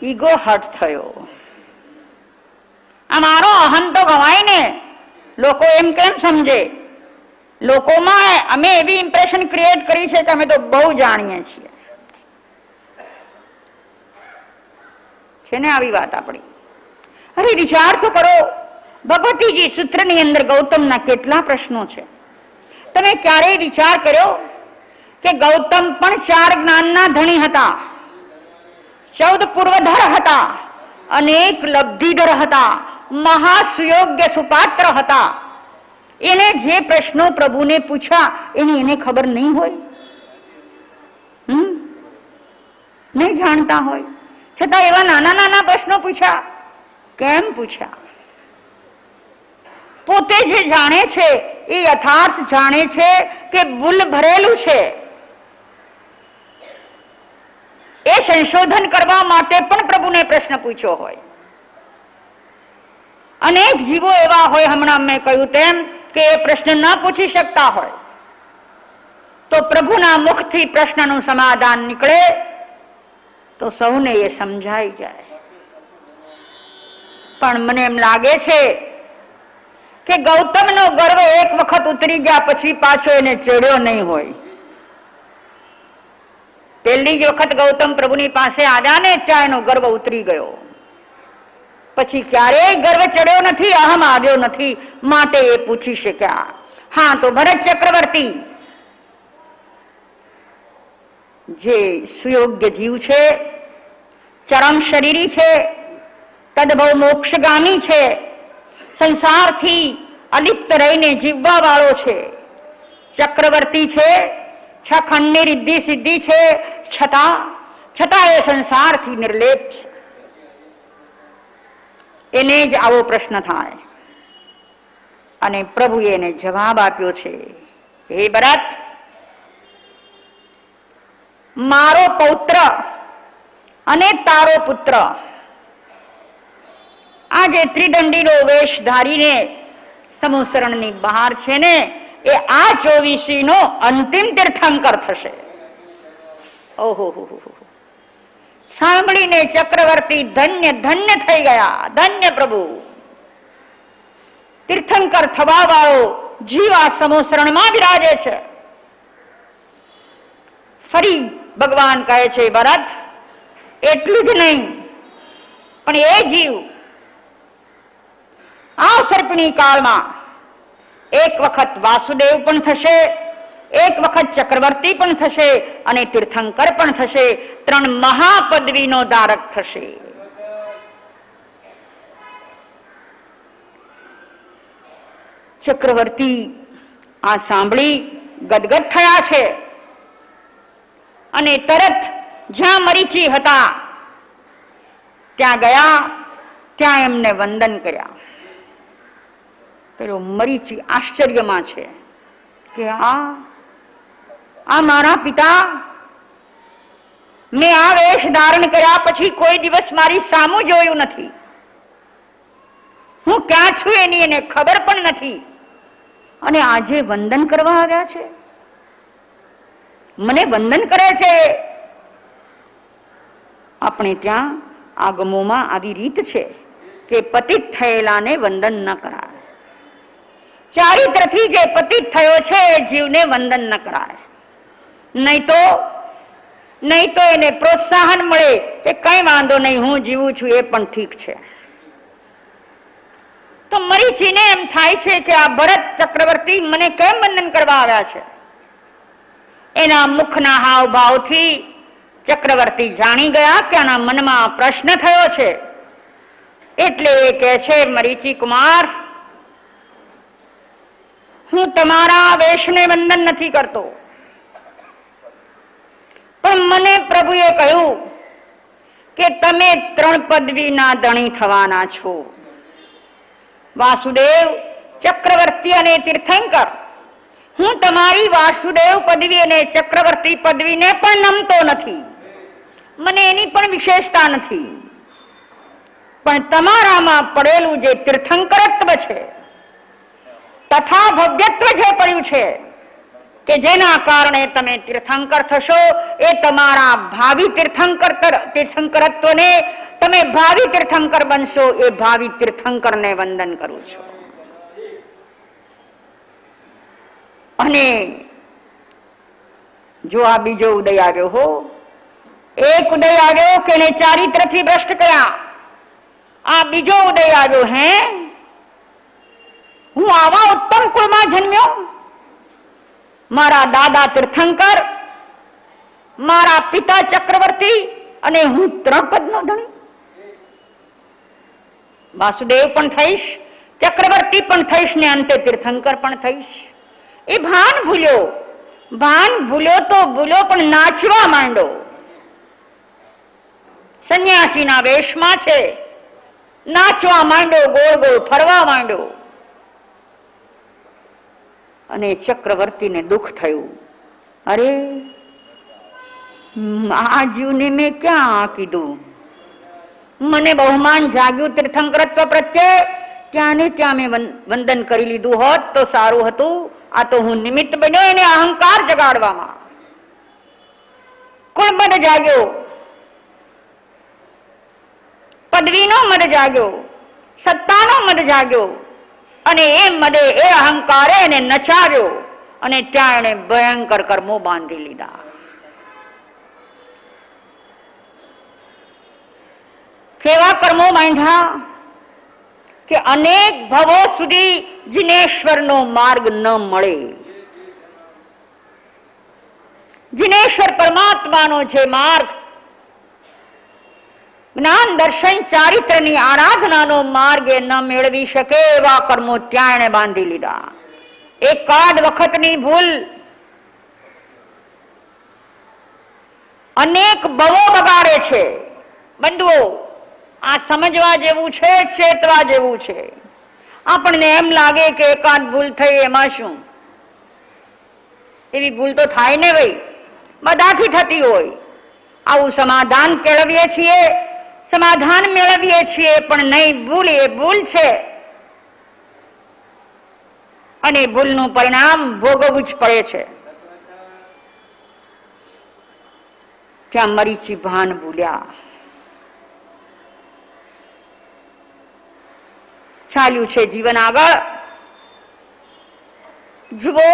ઈગો હર્ટ થયો. આ મારો અહમ તો ગવાય ને. લોકો એમ કેમ સમજે? લોકોમાં અમે એવી ઇમ્પ્રેશન ક્રિએટ કરી છે કે અમે તો બહુ જાણીએ છીએ. છે ને આવી વાત આપણી? અરે વિચાર તો કરો, ભગવતીજી સૂત્રની અંદર ગૌતમના કેટલા પ્રશ્નો છે. તમે ક્યારેય વિચાર કર્યો કે ગૌતમ પણ 4 જ્ઞાનના ધણી હતા, 14 પૂર્વધર હતા, અનેક લબ્ધિધર હતા, મહાસુયોગ્ય સુપાત્ર હતા. એને જે પ્રશ્નો પ્રભુને પૂછ્યા એની એને ખબર નહીં હોય, નહીં જાણતા હોય, છતાં એવા નાના નાના પ્રશ્નો પૂછ્યા. કેમ પૂછ્યા? પોતે જે જાણે છે એ યથાર્થ જાણે છે કે ભૂલ ભરેલું છે, એ સંશોધન કરવા માટે પણ પ્રભુને પ્રશ્ન પૂછ્યો હોય. અનેક જીવો એવા હોય, હમણાં મેં કહ્યું તેમ, કે એ પ્રશ્ન ન પૂછી શકતા હોય તો પ્રભુના મુખથી પ્રશ્નનું સમાધાન નીકળે તો સૌને એ સમજાઈ જાય. પણ મને એમ લાગે છે કે ગૌતમનો ગર્વ એક વખત ઉતરી ગયા પછી પાછો એને ચડ્યો નહીં હોય. પહેલી જ વખત ગૌતમ પ્રભુની પાસે આવ્યા ને ત્યાં એનો ગર્વ ઉતરી ગયો, પછી ક્યારેય ગર્વ ચડ્યો નથી, અહમ આવ્યો નથી, માટે એ પૂછી શક્યા. હા, તો ભરત ચક્રવર્તી જે સુયોગ્ય જીવ છે, ચરમ શરીરી છે, તદભવ મોક્ષગામી છે, સંસારથી અલિપ્ત રહીને જીવવા વાળો છે, ચક્રવર્તી છે, 6 ખંડની રિદ્ધિ સિદ્ધિ છે, છતાં એ સંસારથી નિર્લેપ છે. એને જ આવો પ્રશ્ન થાય અને પ્રભુએ એને જવાબ આપ્યો છે, હે ભરત, મારો પૌત્ર અને તારો પુત્ર આ જે ત્રિદંડીનો વેશ ધારીને સમુસરણની બહાર છે ને, એ આ 24નો અંતિમ તીર્થંકર થશે. ઓહો, સાંભળીને ચક્રવર્તી ધન્ય ધન્ય થઈ ગયા. ધન્ય પ્રભુ, તીર્થંકર થવા વાળો જીવ આ સમુસરણમાં બિરાજે છે. ફરી ભગવાન કહે છે, ભરત, એટલું જ નહીં પણ એ જીવ આ સર્પ રૂપિણી કાળમાં એક વખત વાસુદેવ પણ થશે, એક વખત ચક્રવર્તી પણ થશે અને તીર્થંકર પણ થશે. 3 મહાપદવીનો ધારક થશે. ચક્રવર્તી આ સાંભળી ગદગદ થયા છે અને તરત જ્યાં મરીચી હતા ત્યાં ગયા, ત્યાં એમને વંદન કર્યા. પેલો મરીચી આશ્ચર્યમાં છે કે આ મારા પિતા, મેં આ વેશ ધારણ કર્યા પછી કોઈ દિવસ મારી સામું જોયું નથી. હું ક્યાં છું એની એને ખબર પણ નથી, અને આજે વંદન કરવા આવ્યા છે, મને વંદન કરે છે. આપણે ત્યાં આગમોમાં આવી રીત છે કે પતિત થયેલાને વંદન ન કરાય. ચારિત્રથી જે પતિત થયો છે એ જીવને વંદન ન કરાય. નહીં તો એને પ્રોત્સાહન મળે કે કઈ વાંધો નહીં, હું જીવું છું એ પણ ઠીક છે. તો મરીચીને એમ થાય છે કે આ ભરત ચક્રવર્તી મને કેમ વંદન કરવા આવ્યા છે. એના મુખના હાવભાવથી ચક્રવર્તી જાણી ગયા કે આના મનમાં પ્રશ્ન થયો છે. એટલે એ કહે છે, મરીચી કુમાર, હું તમારા વેશને વંદન નથી કરતો, પણ મને પ્રભુએ કહ્યું કે તમે 3 પદવીના ધણી થવાના છો. વાસુદેવ, ચક્રવર્તી અને તીર્થંકર, હું તમારી વાસુદેવ પદવી અને ચક્રવર્તી પદવીને પણ નમતો નથી, મને એની પણ વિશેષતા નથી, પણ તમારામાં પડેલું જે તીર્થંકરત્વ છે તથા ભવ્યત્વ જે પડ્યું છે કે જેના કારણે તમે તીર્થંકર થશો, એ તમારા ભાવિ તીર્થંકરત્વને, તમે ભાવિ તીર્થંકર બનશો, એ ભાવિ તીર્થંકરને વંદન કરું છું. અને જો આ બીજો ઉદય આવ્યો હો, એક ઉદય આવ્યો કે એને ચારિત્રથી ભ્રષ્ટ કર્યા, આ બીજો ઉદય આવ્યો, હે હું આવા ઉત્તમ કુળમાં જન્મ્યો, મારા દાદા તીર્થંકર, મારા પિતા ચક્રવર્તી, અને હું 3 પદનો ધણી. વાસુદેવ પણ થઈશ, ચક્રવર્તી પણ થઈશ ને અંતે તીર્થંકર પણ થઈશ. એ ભાન ભૂલ્યો તો ભૂલ્યો, પણ નાચવા માંડો. સંન્યાસીના વેશમાં છે, નાચવા માંડો, ગોળ ગોળ ફરવા માંડો. અને ચક્રવર્તીને દુઃખ થયું, અરે આ જીવને મેં ક્યાં કીધું, મને બહુમાન જાગ્યું તીર્થંકરત્વ પ્રત્યે, ત્યાં ને ત્યાં મેં વંદન કરી લીધું હોત તો સારું હતું. આ તો હું નિમિત્ત બન્યો એને અહંકાર જગાડવામાં. કુળ મદ જાગ્યો, પદવીનો મદ જાગ્યો, સત્તાનો મદ જાગ્યો, અને એ મદે, એ અહંકારે એને નચાવ્યો, અને ત્યાં એને ભયંકર કર્મો બાંધી લીધા. કેવા કર્મો બાંધ્યા કે અનેક ભવો સુધી જિનેશ્વરનો માર્ગ ન મળે. જિનેશ્વર પરમાત્માનો જે માર્ગ, જ્ઞાન દર્શન ચારિત્રની આરાધનાનો માર્ગ એ ન મેળવી શકે એવા કર્મો ત્યાં એને બાંધી લીધા. એકાદ વખતની ભૂલ અનેક ભવો બગાડે છે. બંધુઓ, આ સમજવા જેવું છે, ચેતવા જેવું છે. આપણને એમ લાગે કે એકાદ ભૂલ થઈ એમાં શું, એવી ભૂલ તો થાય ને ભાઈ, બધાથી થતી હોય. આવું સમાધાન કેળવીએ છીએ, સમાધાન મેળવીએ છીએ, પણ નહીં, ભૂલ એ ભૂલ છે, અને ભૂલનું પરિણામ ભોગવવું જ પડે છે. ત્યાં મરીચી ભાન ભૂલ્યા. ચાલ્યું છે જીવન આગળ. જુઓ,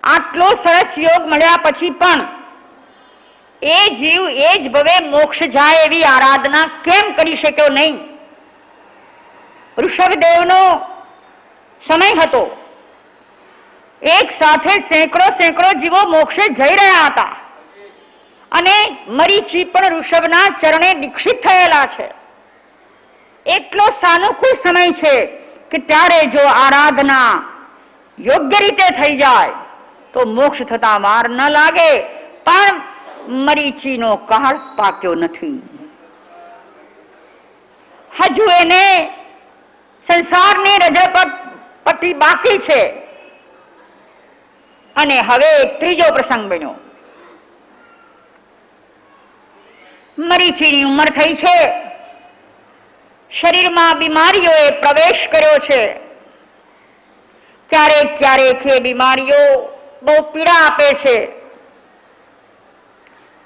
આટલો સરસ યોગ મળ્યા પછી પણ એ જીવ એ જ ભવે મોક્ષ જાય એવી આરાધના કેમ કરી શક્યો નહીં? ઋષભદેવનો સમય હતો, એક સાથે સેંકડો જીવો મોક્ષે જઈ રહ્યા હતા અને મરીચી પણ ઋષભના ચરણે દીક્ષિત થયેલા છે. એટલો સાનુકૂળ સમય છે કે ત્યારે જો આરાધના યોગ્ય રીતે થઈ જાય તો મોક્ષ થતા વાર ન લાગે, પણ મરીચીનો કાળ પાક્યો નથી. હજુ એને સંસારની રજપટી બાકી છે. અને હવે ત્રીજો પ્રસંગ બન્યો. મરીચીની ઉંમર થઈ છે, શરીરમાં બીમારીઓએ પ્રવેશ કર્યો છે. ક્યારેક એ બીમારીઓ બહુ પીડા આપે છે,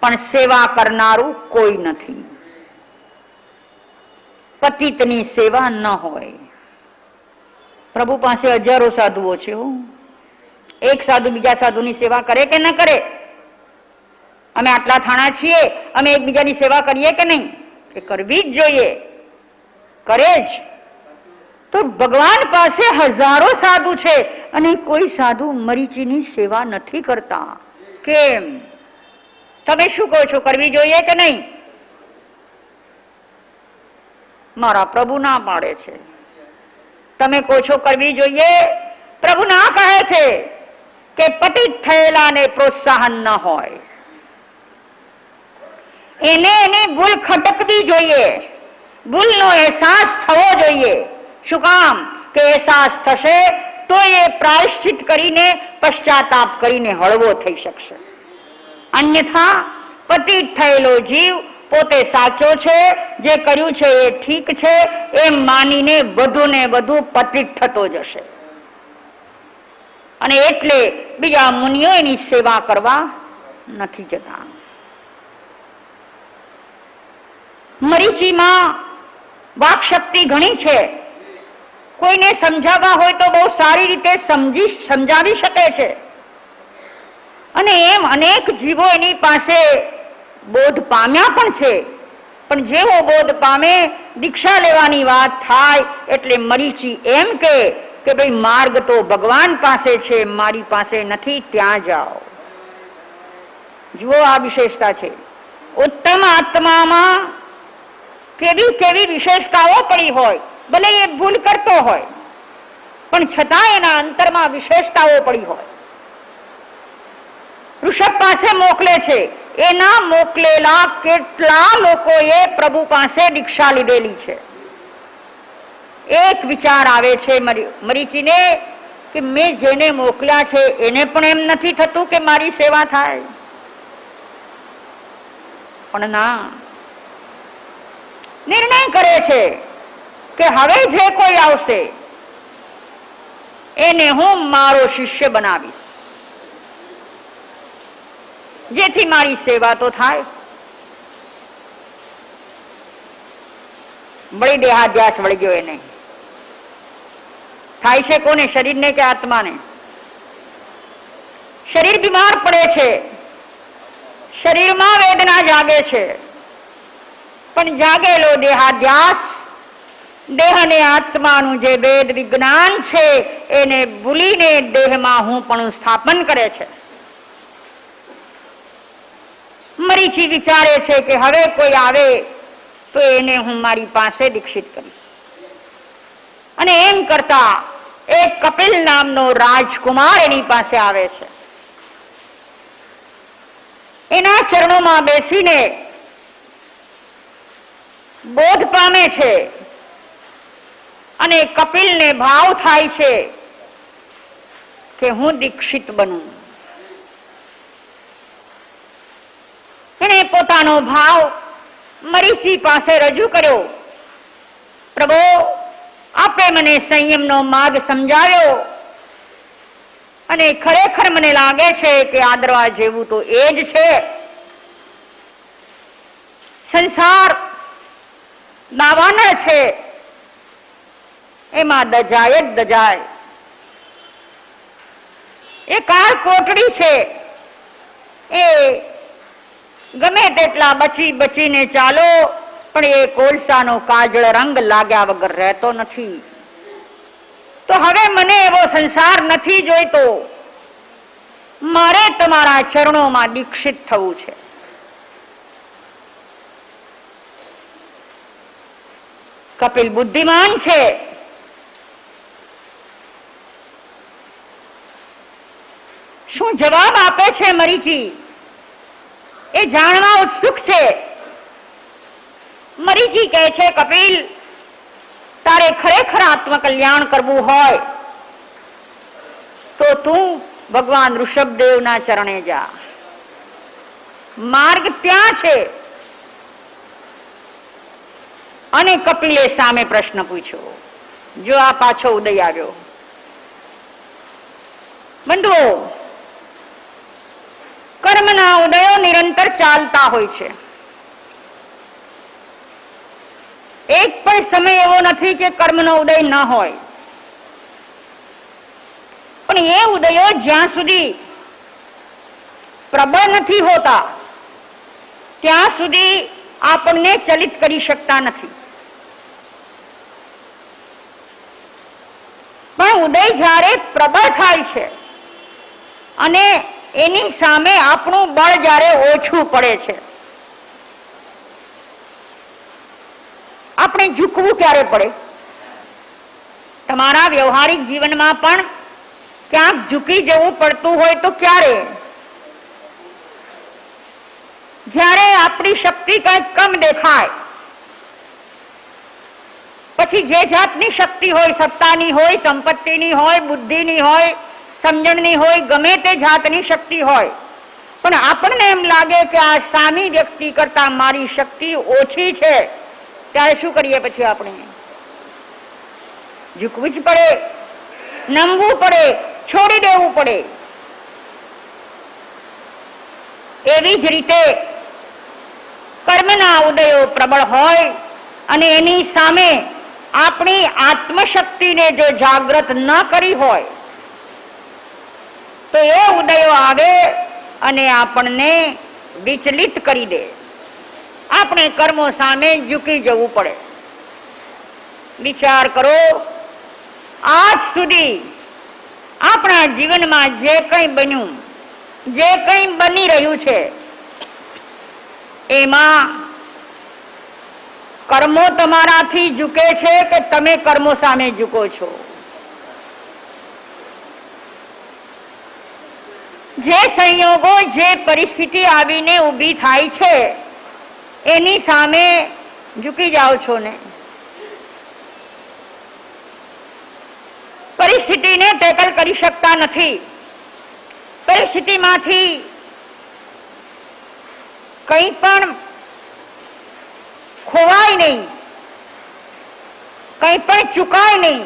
પણ સેવા કરનારું કોઈ નથી. પતિતની સેવા ન હોય. પ્રભુ પાસે હજારો સાધુઓ છે. એક સાધુ બીજા સાધુની સેવા કરે કે ન કરે? અમે આટલા થાણા છીએ, અમે એકબીજાની સેવા કરીએ કે નહીં? એ કરવી જ જોઈએ, કરે જ. તો ભગવાન પાસે હજારો સાધુ છે અને કોઈ સાધુ મરીચીની સેવા નથી કરતા. કેમ? તમે શું કહો છો, કરવી જોઈએ કે નહીં? મારા પ્રભુ ના પાડે છે. તમે કહો છો કરવી જોઈએ? પ્રભુ ના કહે છે કે પતિત થયેલાને પ્રોત્સાહન ન હોય. એને એની ભૂલ ખટકવી જોઈએ, ભૂલનો અહેસાસ થવો જોઈએ. શું કામ? કે અહેસાસ થશે તો એ પ્રાયશ્ચિત કરીને, પશ્ચાતાપ કરીને હળવો થઈ શકશે. અન્યથા પતિત થયેલો જીવ પોતે સાચો છે, જે કર્યું છે એ ઠીક છે એમ માનીને વધુ ને વધુ પતિત થતો જશે. અને એટલે બીજા મુનિઓ એની સેવા કરવા નથી જતા. મરીચીમાં વાક શક્તિ ઘણી છે. કોઈને સમજાવવા હોય તો બહુ સારી રીતે સમજાવી શકે છે. અને એમ અનેક જીવો એની પાસે બોધ પામ્યા પણ છે. પણ જેવો બોધ પામે, દીક્ષા લેવાની વાત થાય એટલે મરીચી એમ કે ભાઈ માર્ગ તો ભગવાન પાસે છે, મારી પાસે નથી, ત્યાં જાઓ. જુઓ આ વિશેષતા છે. ઉત્તમ આત્મામાં કેવી વિશેષતાઓ પડી હોય, ભલે એ ભૂલ કરતો હોય પણ છતાં એના અંતરમાં વિશેષતાઓ પડી હોય. ઋષભ પાસે મોકલે છે, એના મોકલેલા કેટલા લોકોએ પ્રભુ પાસે દીક્ષા લીધેલી છે. એક વિચાર આવે છે મરીચીને કે મેં જેને મોકલ્યા છે એને પણ એમ નથી થતું કે મારી સેવા થાય. પણ ના, નિર્ણય કરે છે કે હવે જે કોઈ આવશે એને હું મારો શિષ્ય બનાવીશ, જેથી મારી સેવા તો થાય. બળી દેહાધ્યાસ વળી ગયો એને. થાય છે કોને? શરીરને કે આત્માને? શરીર બીમાર પડે છે, શરીરમાં વેદના જાગે છે, પણ જાગેલો દેહાધ્યાસ દેહ અને આત્માનું જે વેદ વિજ્ઞાન છે એને ભૂલીને દેહમાં હું પણ સ્થાપન કરે છે. મરીચી વિચારે છે કે હવે કોઈ આવે તો એને હું મારી પાસે દીક્ષિત કરીશ. અને એમ કરતા એક કપિલ નામનો રાજકુમાર એની પાસે આવે છે. એના ચરણોમાં બેસીને બોધ પામે છે અને કપિલને ભાવ થાય છે કે હું દીક્ષિત બનું. એણે પોતાનો ભાવ મરીચી પાસે રજૂ કર્યો. પ્રભુ, આપે મને સંયમનો માર્ગ સમજાવ્યો અને ખરેખર મને લાગે છે કે આદરવા જેવું તો એ જ છે. સંસાર દાવાનળ છે, એમાં દજાય જ દજાય. એ કાળ કોટડી છે, એ ગમે તેટલા બચીને ચાલો પણ એ કોલસાનો કાજળ રંગ લાગ્યા વગર રહેતો નથી. તો હવે મને એવો સંસાર નથી જોઈતો, મારે તમારા ચરણોમાં દીક્ષિત થવું છે. કપિલ બુદ્ધિમાન છે. શું જવાબ આપે છે મરીચી એ જાણવા ઉત્સુક છે. મરીચી કહે છે, કપિલ, તારે ખરેખર આત્મકલ્યાણ કરવું હોય તો તું ભગવાન ઋષભદેવના ચરણે જા. માર્ગ ત્યાં છે. અને કપિલે સામે પ્રશ્ન પૂછ્યો. જો આ પાછો ઉદય આવ્યો. બંધુઓ, કર્મના ઉદયો નિરંતર ચાલતા હોય છે. એક પણ સમય એવો નથી કે કર્મનો ઉદય ન હોય. પણ એ ઉદયો જ્યાં સુધી પ્રબળ નથી હોતા ત્યાં સુધી આપણને ચલિત કરી શકતા નથી. પણ ઉદય જ્યારે પ્રબળ થાય છે અને એની સામે આપણું બળ જ્યારે ઓછું પડે છે, આપણે ઝૂકવું ક્યારે પડે? તમારા વ્યવહારિક જીવનમાં પણ ક્યાંક ઝૂકી જવું પડતું હોય તો ક્યારે? જ્યારે આપણી શક્તિ કંઈક કમ દેખાય, પછી જે જાતની શક્તિ હોય, સત્તાની હોય, સંપત્તિની હોય, બુદ્ધિની હોય, સમજણની હોય, ગમે તે જાતની શક્તિ હોય, પણ આપણને એમ લાગે કે આ સામી વ્યક્તિ કરતા મારી શક્તિ ઓછી છે, ત્યારે શું કરીએ? પછી આપણે ઝૂકવું જ પડે, નમવું પડે, છોડી દેવું પડે. એવી જ રીતે કર્મના ઉદયો પ્રબળ હોય અને એની સામે આપણી આત્મશક્તિને જો જાગૃત ન કરી હોય તો એ ઉદયો આવે અને આપણને વિચલિત કરી દે. આપણે કર્મો સામે ઝૂકી જવું પડે. વિચાર કરો, આજ સુધી આપણા જીવનમાં જે કંઈ બન્યું, જે કંઈ બની રહ્યું છે, એમાં કર્મો તમારાથી ઝૂકે છે કે તમે કર્મો સામે ઝૂકો છો? જે સંયોગો, જે પરિસ્થિતિ આવીને ઊભી થાય છે એની સામે ઝૂકી જાઓ છો ને? પરિસ્થિતિને ટેકલ કરી શકતા નથી. પરિસ્થિતિમાંથી કંઈ પણ ખોવાય નહીં, કંઈ પણ ચૂકાય નહીં,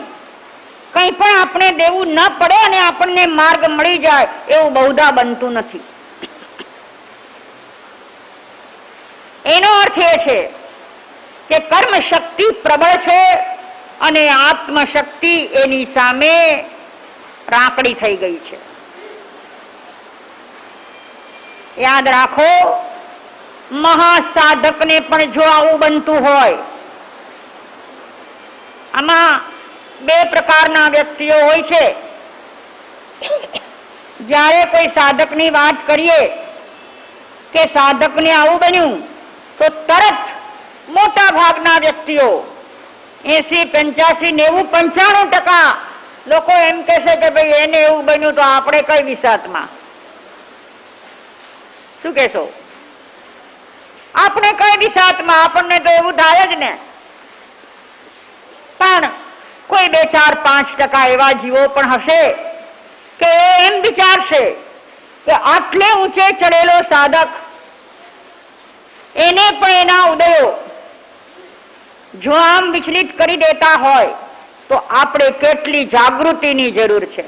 કંઈ પણ આપણે દેવું ન પડે અને આપણને માર્ગ મળી જાય એવું બહુધા બનતું નથી. એનો અર્થ એ છે કે કર્મ શક્તિ પ્રબળ છે અને આત્મશક્તિ એની સામે રાંકડી થઈ ગઈ છે. યાદ રાખો, મહાસાધકને પણ જો આવું બનતું હોય, આમાં બે પ્રકારના વ્યક્તિઓ હોય છે. જ્યારે કોઈ સાધકની વાત કરીએ કે સાધકને આવું બન્યું તો તરત મોટા ભાગના વ્યક્તિઓ 80, 85, 90, 95% લોકો એમ કહેશે કે ભાઈ એને એવું બન્યું તો આપણે કઈ વિસાતમાં? શું કહેશો? આપણે કઈ વિસાતમાં? આપણને તો એવું થાય જ ને. પણ કોઈ 2, 4, 5% એવા જીવો પણ હશે કે એમ વિચારશે કે આટલે ઊંચે ચડેલો સાધક, એને પણ એના ઉદયો જો આમ વિચલિત કરી દેતા હોય તો આપણે કેટલી જાગૃતિની જરૂર છે.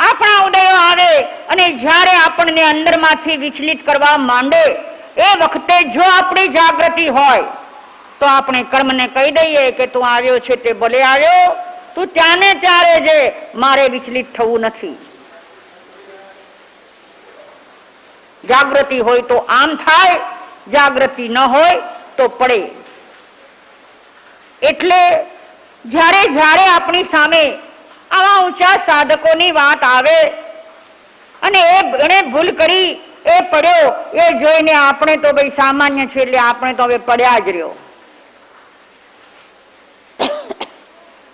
આપણા ઉદયો આવે અને જ્યારે આપણને અંદરમાંથી વિચલિત કરવા માંડે એ વખતે જો આપણી જાગૃતિ હોય તો આપણે કર્મને કહી દઈએ કે તું આવ્યો છે તે ભલે આવ્યો, તું ત્યાં ને ત્યારે જે, મારે વિચલિત થવું નથી. જાગૃતિ હોય તો આમ થાય, જાગૃતિ ન હોય તો પડે. એટલે જ્યારે જ્યારે આપણી સામે આવા ઊંચા સાધકોની વાત આવે અને એણે ભૂલ કરી, એ પડ્યો, એ જોઈને આપણે તો ભાઈ સામાન્ય છે એટલે આપણે તો હવે પડ્યા જ રહ્યો.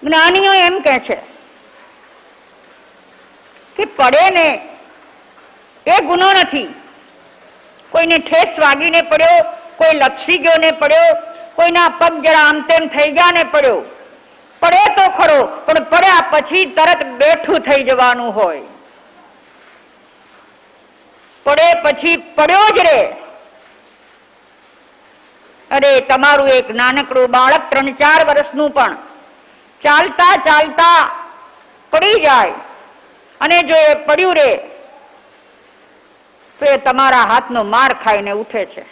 જ્ઞાનીઓ એમ કે છે કે પડે ને એ ગુનો નથી. કોઈને ઠેસ વાગીને પડ્યો, કોઈ લપસી ગયો ને પડ્યો, કોઈના પગ જરા આમ તેમ થઈ ગયા ને પડ્યો. પડે તો ખરો, પણ પડ્યા પછી તરત બેઠું થઈ જવાનું હોય. પડે પછી પડ્યો જ રે. અરે તમારું એક નાનકડું બાળક 3-4 વર્ષનું પણ ચાલતા ચાલતા પડી જાય અને જો એ પડ્યું રે તો એ તમારા હાથનો માર ખાઈને ઉઠે છે.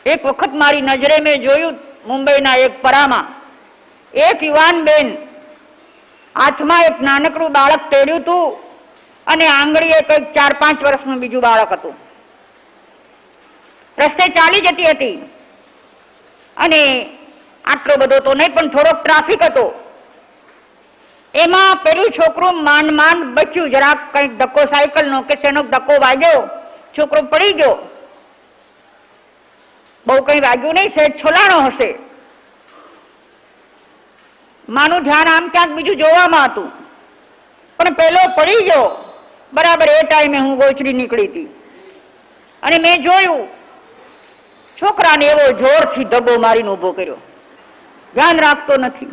એક વખત મારી નજરે મેં જોયું, મુંબઈના એક પરામાં એક યુવાન બેન હાથમાં એક નાનકડું બાળક તેડ્યું હતું અને આંગળીએ કંઈક 4-5 વર્ષનું બીજું બાળક હતું. રસ્તે ચાલી જતી હતી અને આટલો બધો તો નહીં પણ થોડોક ટ્રાફિક હતો. એમાં પેલું છોકરું માંડ માંડ બચ્યું. જરાક કંઈક ધક્કો સાયકલનો કે શેનો ધક્કો વાગ્યો, છોકરો પડી ગયો. બહુ કઈ વાગ્યું નહીં, સહેજ છોલાણો હશે. માનું ધ્યાન આમ ક્યાંક બીજું જોવામાં હતું, પણ પેલો પડી ગયો. બરાબર એ ટાઈમે હું ગોચડી નીકળી હતી અને મેં જોયું છોકરાને એવો જોરથી ધબ્બો મારીને ઉભો કર્યો. ધ્યાન રાખતો નથી.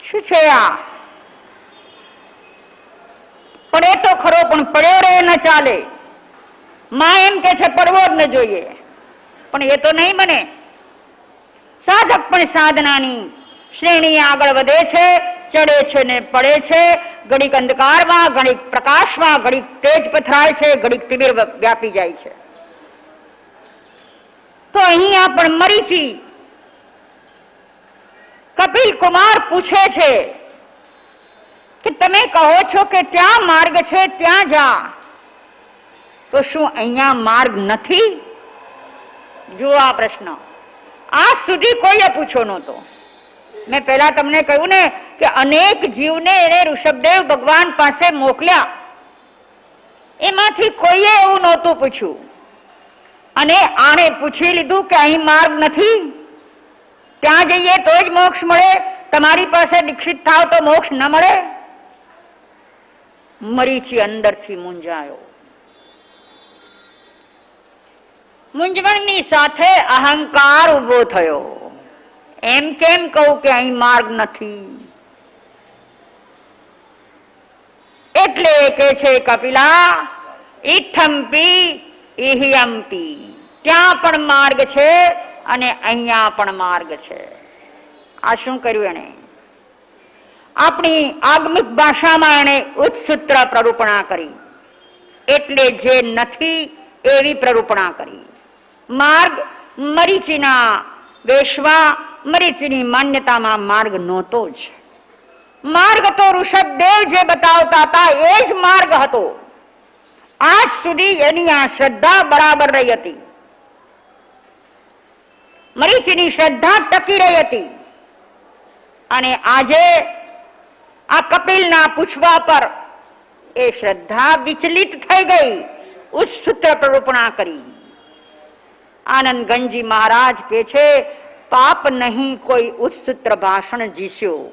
શું છે આ? પડે તો ખરો પણ પડ્યો રે ન ચાલે. માં એમ કે છે પડવો જ ન જોઈએ, પણ એ તો નહીં બને. સાધક પણ સાધનાની શ્રેણી આગળ વધે છે, ચડે છે ને પડે છે. ઘડીક અંધકારમાં, ઘડીક પ્રકાશમાં, ઘડીક તેજ પથરાય છે, ઘડીક તિમિર વ્યાપી જાય છે. તો અહીંયા પણ મરીચી કપિલ કુમાર પૂછે છે કે તમે કહો છો કે ત્યાં માર્ગ છે, ત્યાં જા, તો શું અહીંયા માર્ગ નથી? જુઓ આ પ્રશ્ન આજ સુધી કોઈએ પૂછ્યો નહોતો. મેં પહેલા તમને કહ્યું ને કે અનેક જીવને એને ઋષભદેવ ભગવાન પાસે મોકલ્યા, એમાંથી કોઈએ એવું નહોતું પૂછ્યું. અને આણે પૂછી લીધું કે અહીં માર્ગ નથી, ત્યાં જઈએ તો જ મોક્ષ મળે, તમારી પાસે દીક્ષિત થાવ તો મોક્ષ ન મળે. મરીચી અંદરથી મૂંઝાયો. મૂંઝવણની સાથે અહંકાર ઉભો થયો. એમ કેમ કહું કે અહીં માર્ગ નથી? એટલે કે છે કપિલા ઈથમ્પી ઇહ્યમ્પી, ત્યાં પણ માર્ગ છે અને અહીંયા પણ માર્ગ છે. આ શું કર્યું એને? આપણી આગમિક ભાષામાં એને ઉત્સૂત્ર પ્રરૂપણા કરી, એટલે જે નથી એવી પ્રરૂપણા કરી. માર્ગ મરીચીના વેશમાં, મરીચીની માન્યતામાં માર્ગ નહોતો જ. માર્ગ તો ઋષભદેવ જે બતાવતા હતા એ જ માર્ગ હતો. આજ સુધી એની આ શ્રદ્ધા બરાબર રહી હતી. મરીચીની શ્રદ્ધા ટકી રહી હતી અને આજે આ કપિલના પૂછવા પર એ શ્રદ્ધા વિચલિત થઈ ગઈ. ઉત્સૂત્ર પ્રરૂપણા કરી. આનંદ ગંજી મહારાજ કે છે પાપ નહીં કોઈ ઉત્સૂત્ર ભાષણ જીસ્યો.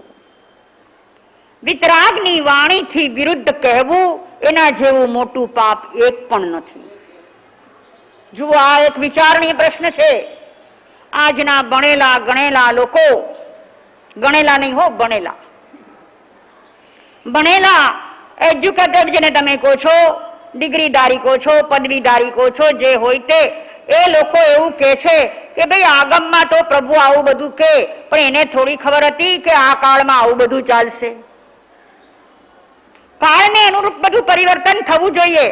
વિતરાગની વાણીથી વિરુદ્ધ કહેવું એના જેવું મોટું પાપ એક પણ નથી. જુઓ આ એક વિચારણીય પ્રશ્ન છે. આજના ભણેલા ગણેલા લોકો, ગણેલા નહીં હો, ભણેલા એજ્યુકેટેડ જેને તમે કહો છો, ડિગ્રીધારી કહો છો, પદવીધારી કહો છો, જે હોય તે, એ લોકો એવું કે છે કે ભાઈ આગમમાં તો પ્રભુ આવું બધું કે, પણ એને થોડી ખબર હતી કે આ કાળમાં આવું બધું ચાલશે. કાળને અનુરૂપ બધું પરિવર્તન થવું જોઈએ.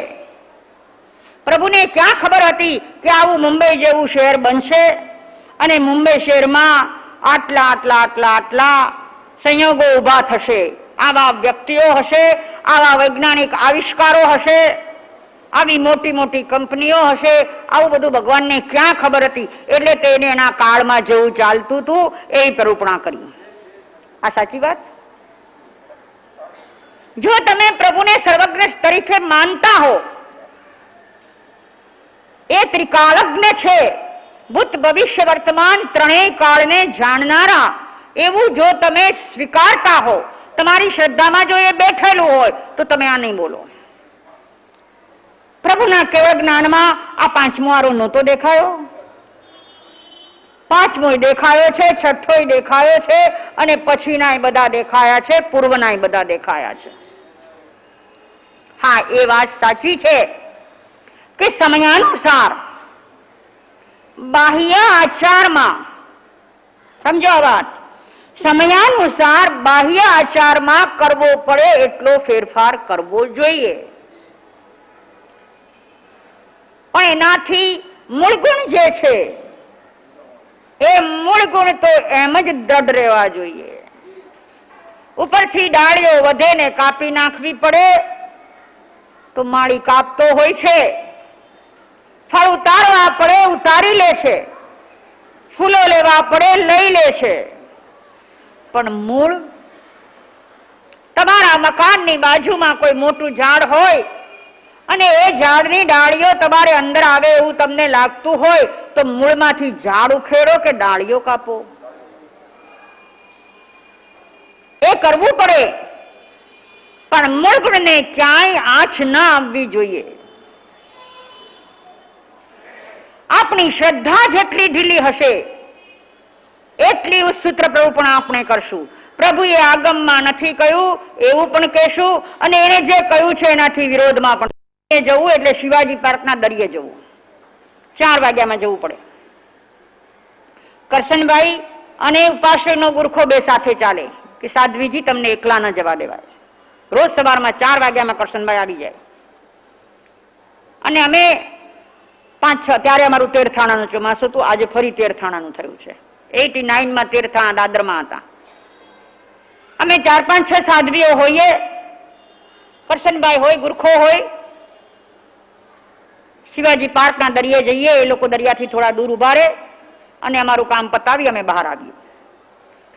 પ્રભુને ક્યાં ખબર હતી કે આવું મુંબઈ જેવું શહેર બનશે અને મુંબઈ શહેરમાં આટલા આટલા આટલા આટલા સંયોગો ઉભા થશે, આવા વ્યક્તિઓ હશે, આવા વૈજ્ઞાનિક આવિષ્કારો હશે. આવી મોટી મોટી કંપનીઓ હશે, આવું બધું ભગવાનને ક્યાં ખબર હતી? એટલે તેને એના કાળમાં જેવું ચાલતું હતું એ પ્રરૂપણા કરી. આ સાચી વાત. જો તમે પ્રભુને સર્વજ્ઞ તરીકે માનતા હો, એ ત્રિકાળજ્ઞ છે, ભૂત ભવિષ્ય વર્તમાન ત્રણેય કાળને જાણનારા, એવું જો તમે સ્વીકારતા હો, તમારી શ્રદ્ધામાં જો એ બેઠેલું હોય, તો તમે આ નહીં બોલો. પ્રભુના કેવળ જ્ઞાનમાં આ પાંચમો આરો નહોતો દેખાયો? પાંચમોય દેખાયો છે, છઠ્ઠોય દેખાયો છે, અને પછીના બધા દેખાયા છે, પૂર્વના બધા દેખાયા છે. હા, એ વાત સાચી છે કે સમયાનુસાર બાહ્ય આચારમાં, સમજો આ વાત, સમયાનુસાર બાહ્ય આચારમાં કરવો પડે એટલો ફેરફાર કરવો જોઈએ, પણ એનાથી મૂળ ગુણ જે છે એ મૂળ ગુણ તો એમ જ દ્રઢ રહેવા જોઈએ. ઉપરથી ડાળીઓ વધે ને કાપી નાખવી પડે તો માળી કાપતો હોય છે, ફળ ઉતારવા પડે ઉતારી લે છે, ફૂલો લેવા પડે લઈ લે છે, પણ મૂળ, તમારા મકાનની બાજુમાં કોઈ મોટું ઝાડ હોય અને એ ઝાડની ડાળીઓ તમારે અંદર આવે એવું તમને લાગતું હોય તો મૂળમાંથી ઝાડ ઉખેડો કે ડાળીઓ કાપો? એ કરવું પડે, પણ મૂળ ગુણને ક્યાંય આંચ ના આવવી જોઈએ. આપણી શ્રદ્ધા જેટલી ઢીલી હશે એટલી ઉચ્ચસૂત્ર પ્રરૂપણા આપણે કરશું. પ્રભુએ આગમમાં નથી કહ્યું એવું પણ કહેશું, અને એને જે કહ્યું છે એનાથી વિરોધમાં પણ જવું. એટલે શિવાજી પાર્કના દરિયે જવું, 4 વાગ્યામાં જવું પડે. કરશનભાઈ અને ઉપાશ્રયનો ગુરખો બે સાથે ચાલે કે સાધ્વીજી તમને એકલા ન જવા દેવાય. રોજ સવારમાં 4 વાગ્યામાં કરશનભાઈ આવી જાય. અને અમે 5-6, ત્યારે અમારું તેરથાણાનું ચોમાસું હતું, આજે ફરી તેરથાણાનું થયું છે. 89માં તેરથાણા દાદરમાં હતા. અમે 4-5-6 સાધ્વીઓ હોઈએ, કરશનભાઈ હોય, ગુરખો હોય, શિવાજી પાર્કના દરિયે જઈએ. એ લોકો દરિયાથી થોડા દૂર ઉભા રહે અને અમારું કામ પતાવી અમે બહાર આવીએ.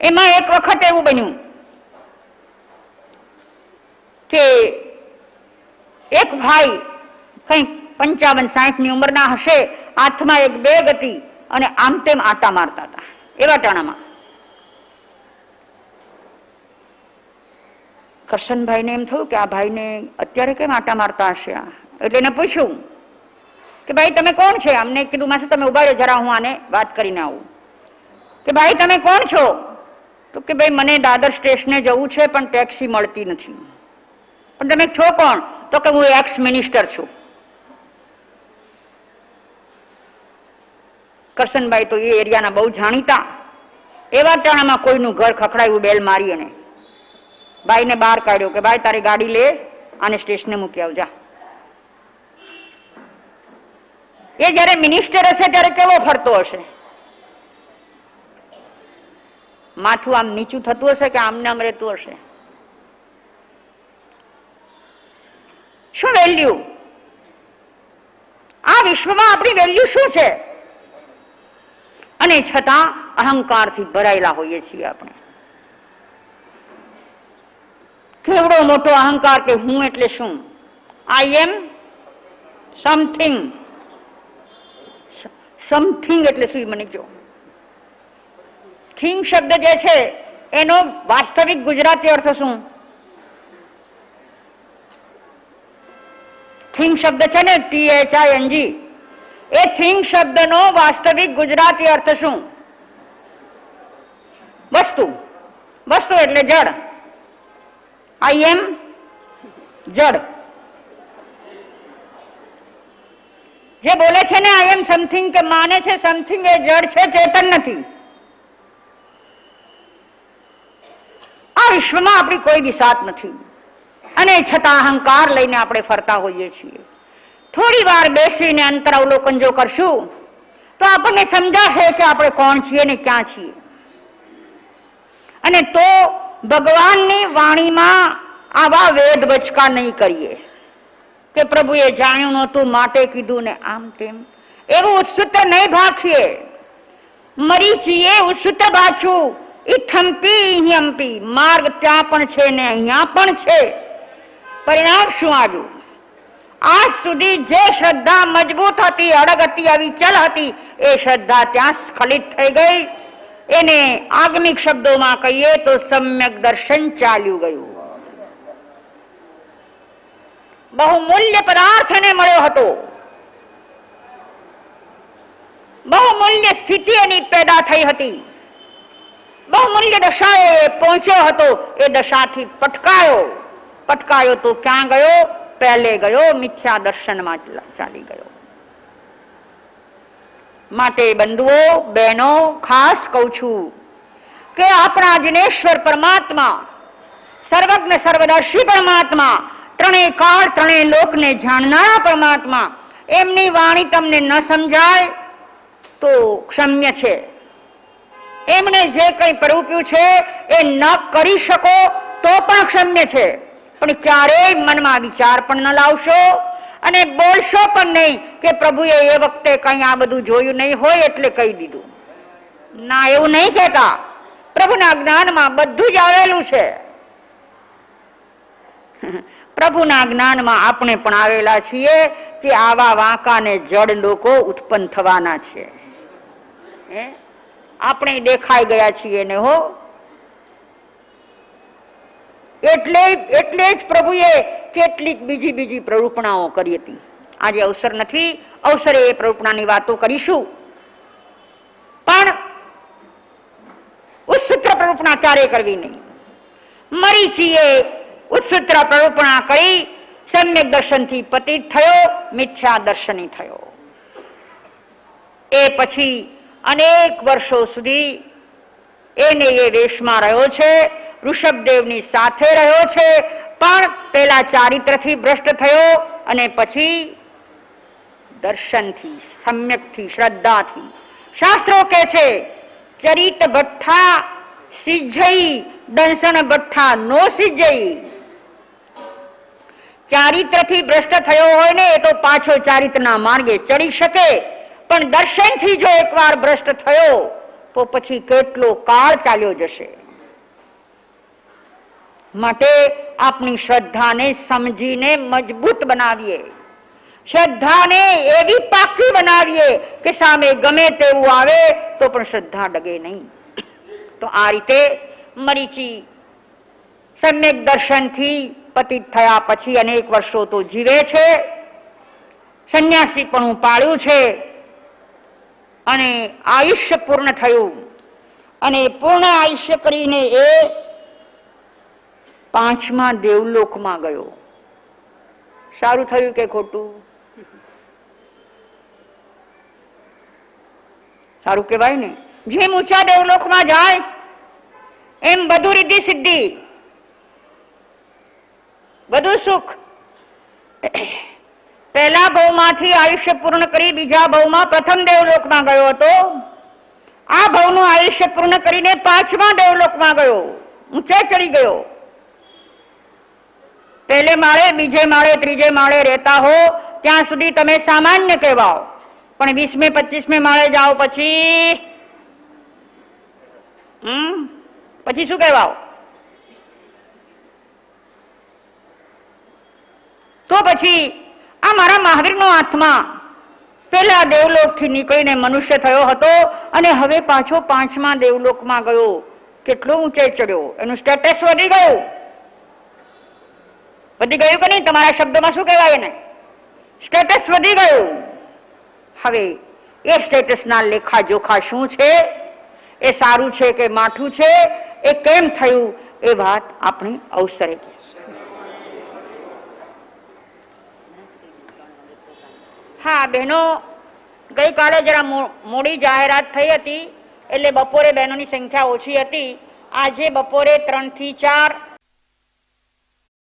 એમાં એક વખત એવું બન્યું કે એક ભાઈ કંઈક 55-60ની ઉંમરના હશે, હાથમાં એક બેગ હતી અને આમ તેમ આટા મારતા હતા. એવા ટાણામાં કરશનભાઈને એમ થયું કે આ ભાઈને અત્યારે કેમ આટા મારતા હશે. એટલે એને પૂછ્યું કે ભાઈ તમે કોણ છે? અમને કીધું માસી તમે ઉભા રહ્યો, જરા હું આને વાત કરીને આવું. કે ભાઈ તમે કોણ છો? તો કે ભાઈ મને દાદર સ્ટેશને જવું છે પણ ટેક્સી મળતી નથી. પણ તમે છો કોણ? તો કે હું એક્સ મિનિસ્ટર છું. કરશનભાઈ તો એ એરિયાના બહુ જાણીતા. એવા ટાણામાં કોઈનું ઘર ખખડાયું, બેલ મારી અને ભાઈને બહાર કાઢ્યો કે ભાઈ તારી ગાડી લે, આને સ્ટેશને મૂકી આવજા. એ જયારે મિનિસ્ટર હશે ત્યારે કેવો ફરતો હશે? માથું આમ નીચું થતું હશે કે આમને આમ રહેતું હશે? શું વેલ્યુ? આ વિશ્વમાં આપણી વેલ્યુ શું છે? અને છતાં અહંકારથી ભરાયેલા હોઈએ છીએ આપણે. કેવડો મોટો અહંકાર કે હું એટલે શું? આઈ એમ સમથિંગ. સમથિંગ એટલે શું મને કહો? થિંગ શબ્દ જે છે એનો વાસ્તવિક ગુજરાતી અર્થ શું? થિંગ શબ્દ છે ને, THING, એ થિંગ શબ્દનો વાસ્તવિક ગુજરાતી અર્થ શું? વસ્તુ. વસ્તુ એટલે જડ. આઈ એમ જડ. જે બોલે છે ને આઈ એમ સમથિંગ, કે માને છે સમથિંગ, એ જડ છે, ચેતન નથી. આ વિશ્વમાં આપણી કોઈ બિસાત નથી, અને છતાં અહંકાર લઈને આપણે ફરતા હોઈએ છીએ. થોડી વાર બેસીને અંતરાવલોકન જો કરશું તો આપણને સમજાશે કે આપણે કોણ છીએ ને ક્યાં છીએ. અને તો ભગવાનની વાણીમાં આવા વેદ વચકા નહીં કરીએ. કે પ્રભુએ જાણ્યું નહોતું માટે કીધું ને આમ તેમ એવું ઉત્સૂત્ર નહીં ભાખીએ. મરીચીએ ઉત્સૂત્ર ભાખ્યું, ઈથંપી ઇહ્યંપી, માર્ગ ત્યાં પણ છે ને અહીંયા પણ છે. પરિણામ શું આવ્યું? આજ સુધી જે શ્રદ્ધા મજબૂત હતી, અડગ હતી, અવિચલ હતી, એ શ્રદ્ધા ત્યાં સ્ખલિત થઈ ગઈ. એને આગમિક શબ્દોમાં કહીએ તો સમ્યક દર્શન ચાલ્યું ગયું. બહુમૂલ્ય પદાર્થ એને મળ્યો હતો, બહુમૂલ્ય સ્થિતિ એની પેદા થઈ હતી, બહુમૂલ્ય દશાએ પહોંચ્યો હતો. એ દશાથી પટકાયો તો ક્યાં ગયો? પહેલે ગયો મિથ્યા દર્શનમાં ચાલી ગયો. માટે બંધુઓ, બહેનો, ખાસ કહું છું કે આપણા જિનેશ્વર પરમાત્મા, સર્વજ્ઞ સર્વદર્શી પરમાત્મા, ત્રણેય કાળ ત્રણેય લોકને જાણનારા પરમાત્મા, એમની વાણી તમને ન સમજાય તો ક્ષમ્ય છે. એમને જે કંઈ પ્રવૃત્યું છે એ ન કરી શકો તો પણ ક્ષમ્ય છે. પણ ક્યારેય મનમાં વિચાર પણ ન લાવશો અને બોલશો પણ નહીં કે પ્રભુએ એ વખતે કંઈ આ બધું જોયું નહીં હોય એટલે કહી દીધું. ના, એવું નહીં કહેતા. પ્રભુના જ્ઞાનમાં બધું જ આવેલું છે. પ્રભુના જ્ઞાનમાં આપણે પણ આવેલા છીએ કે આવા વાંકા ને જડ લોકો ઉત્પન્ન થવાના છે. આપણે દેખાઈ ગયા છીએ ને હો. એટલે જ પ્રભુએ કેટલીક બીજી પ્રરૂપણાઓ કરી હતી. આજે અવસર નથી, અવસરે એ પ્રરૂપણાની વાતો કરીશું. પણ ઉત્સૂત્ર પ્રરૂપણા ક્યારે કરવી નહીં. મરીચીએ ઉત્સૂત્ર પ્રરૂપણા કરી સમ્યક દર્શનથી પતિત થયો, મિથ્યા દર્શની થયો. એ પછી અનેક વર્ષો સુધી એને એ વેશમાં રહ્યો છે, ઋષભદેવની સાથે રહ્યો છે. પણ પેલા ચારિત્રથી ભ્રષ્ટ થયો અને પછી દર્શનથી, સમ્યકથી, શ્રદ્ધાથી. શાસ્ત્રો કહે છે ચરિત ભઠ્ઠા સિજ્જઈ, દંસન ભઠ્ઠા નો સિજ્જઈ. ચારિત્રથી ભ્રષ્ટ થયો હોય ને એ તો પાછો ચારિત્રના માર્ગે ચડી શકે, પણ દર્શનથી જો એકવાર ભ્રષ્ટ થયો તો પછી કેટલો કાળ ચાલ્યો જશે. માટે આપણી શ્રદ્ધાને સમજીને મજબૂત બનાવીએ, શ્રદ્ધાને એવી પાકી બનાવીએ કે સામે ગમે તેવું આવે તો પણ શ્રદ્ધા ડગે નહીં. તો આ રીતે મરીચી સમ્યક દર્શનથી પતિત થયા પછી અનેક વર્ષો તો જીવે છે, સંન્યાસી પણ પાળ્યું છે અને આયુષ્ય પૂર્ણ થયું. અને પૂર્ણ આયુષ્ય કરીને એ 5મા દેવલોકમાં ગયો. સારું થયું કે ખોટું? સારું કહેવાય ને. જેમ ઊંચા દેવલોકમાં જાય એમ બધું રિદ્ધિ સિદ્ધિ, બધું સુખ. પહેલા ભવમાંથી આયુષ્ય પૂર્ણ કરી બીજા ભવમાં પ્રથમ દેવલોકમાં ગયો હતો. આ ભવનું આયુષ્ય પૂર્ણ કરીને 5મા દેવલોકમાં ગયો, ઊંચે ચડી ગયો. પહેલે માળે, બીજે માળે, ત્રીજે માળે રહેતા હો ત્યાં સુધી તમે સામાન્ય કહેવાઓ, પણ 20મે 25મે માળે જાઓ પછી શું કહેવાઓ? તો પછી આ મારા મહાવીરનો આત્મા પેલા દેવલોકથી નીકળીને મનુષ્ય થયો હતો અને હવે પાછો 5મા દેવલોકમાં ગયો. કેટલો ઊંચે ચડ્યો, એનું સ્ટેટસ વધી ગયું. વધી ગયું કે નહીં? તમારા શબ્દોમાં શું કહેવાય એને? સ્ટેટસ વધી ગયું. હવે એ સ્ટેટસના લેખા જોખા શું છે, એ સારું છે કે માઠું છે, એ કેમ થયું, એ વાત આપણે અવસરે કહીશું. હા બહેનો, ગઈકાલે જરા મોડી જાહેરાત થઈ હતી એટલે બપોરે બહેનોની સંખ્યા ઓછી હતી. આજે બપોરે 3 થી 4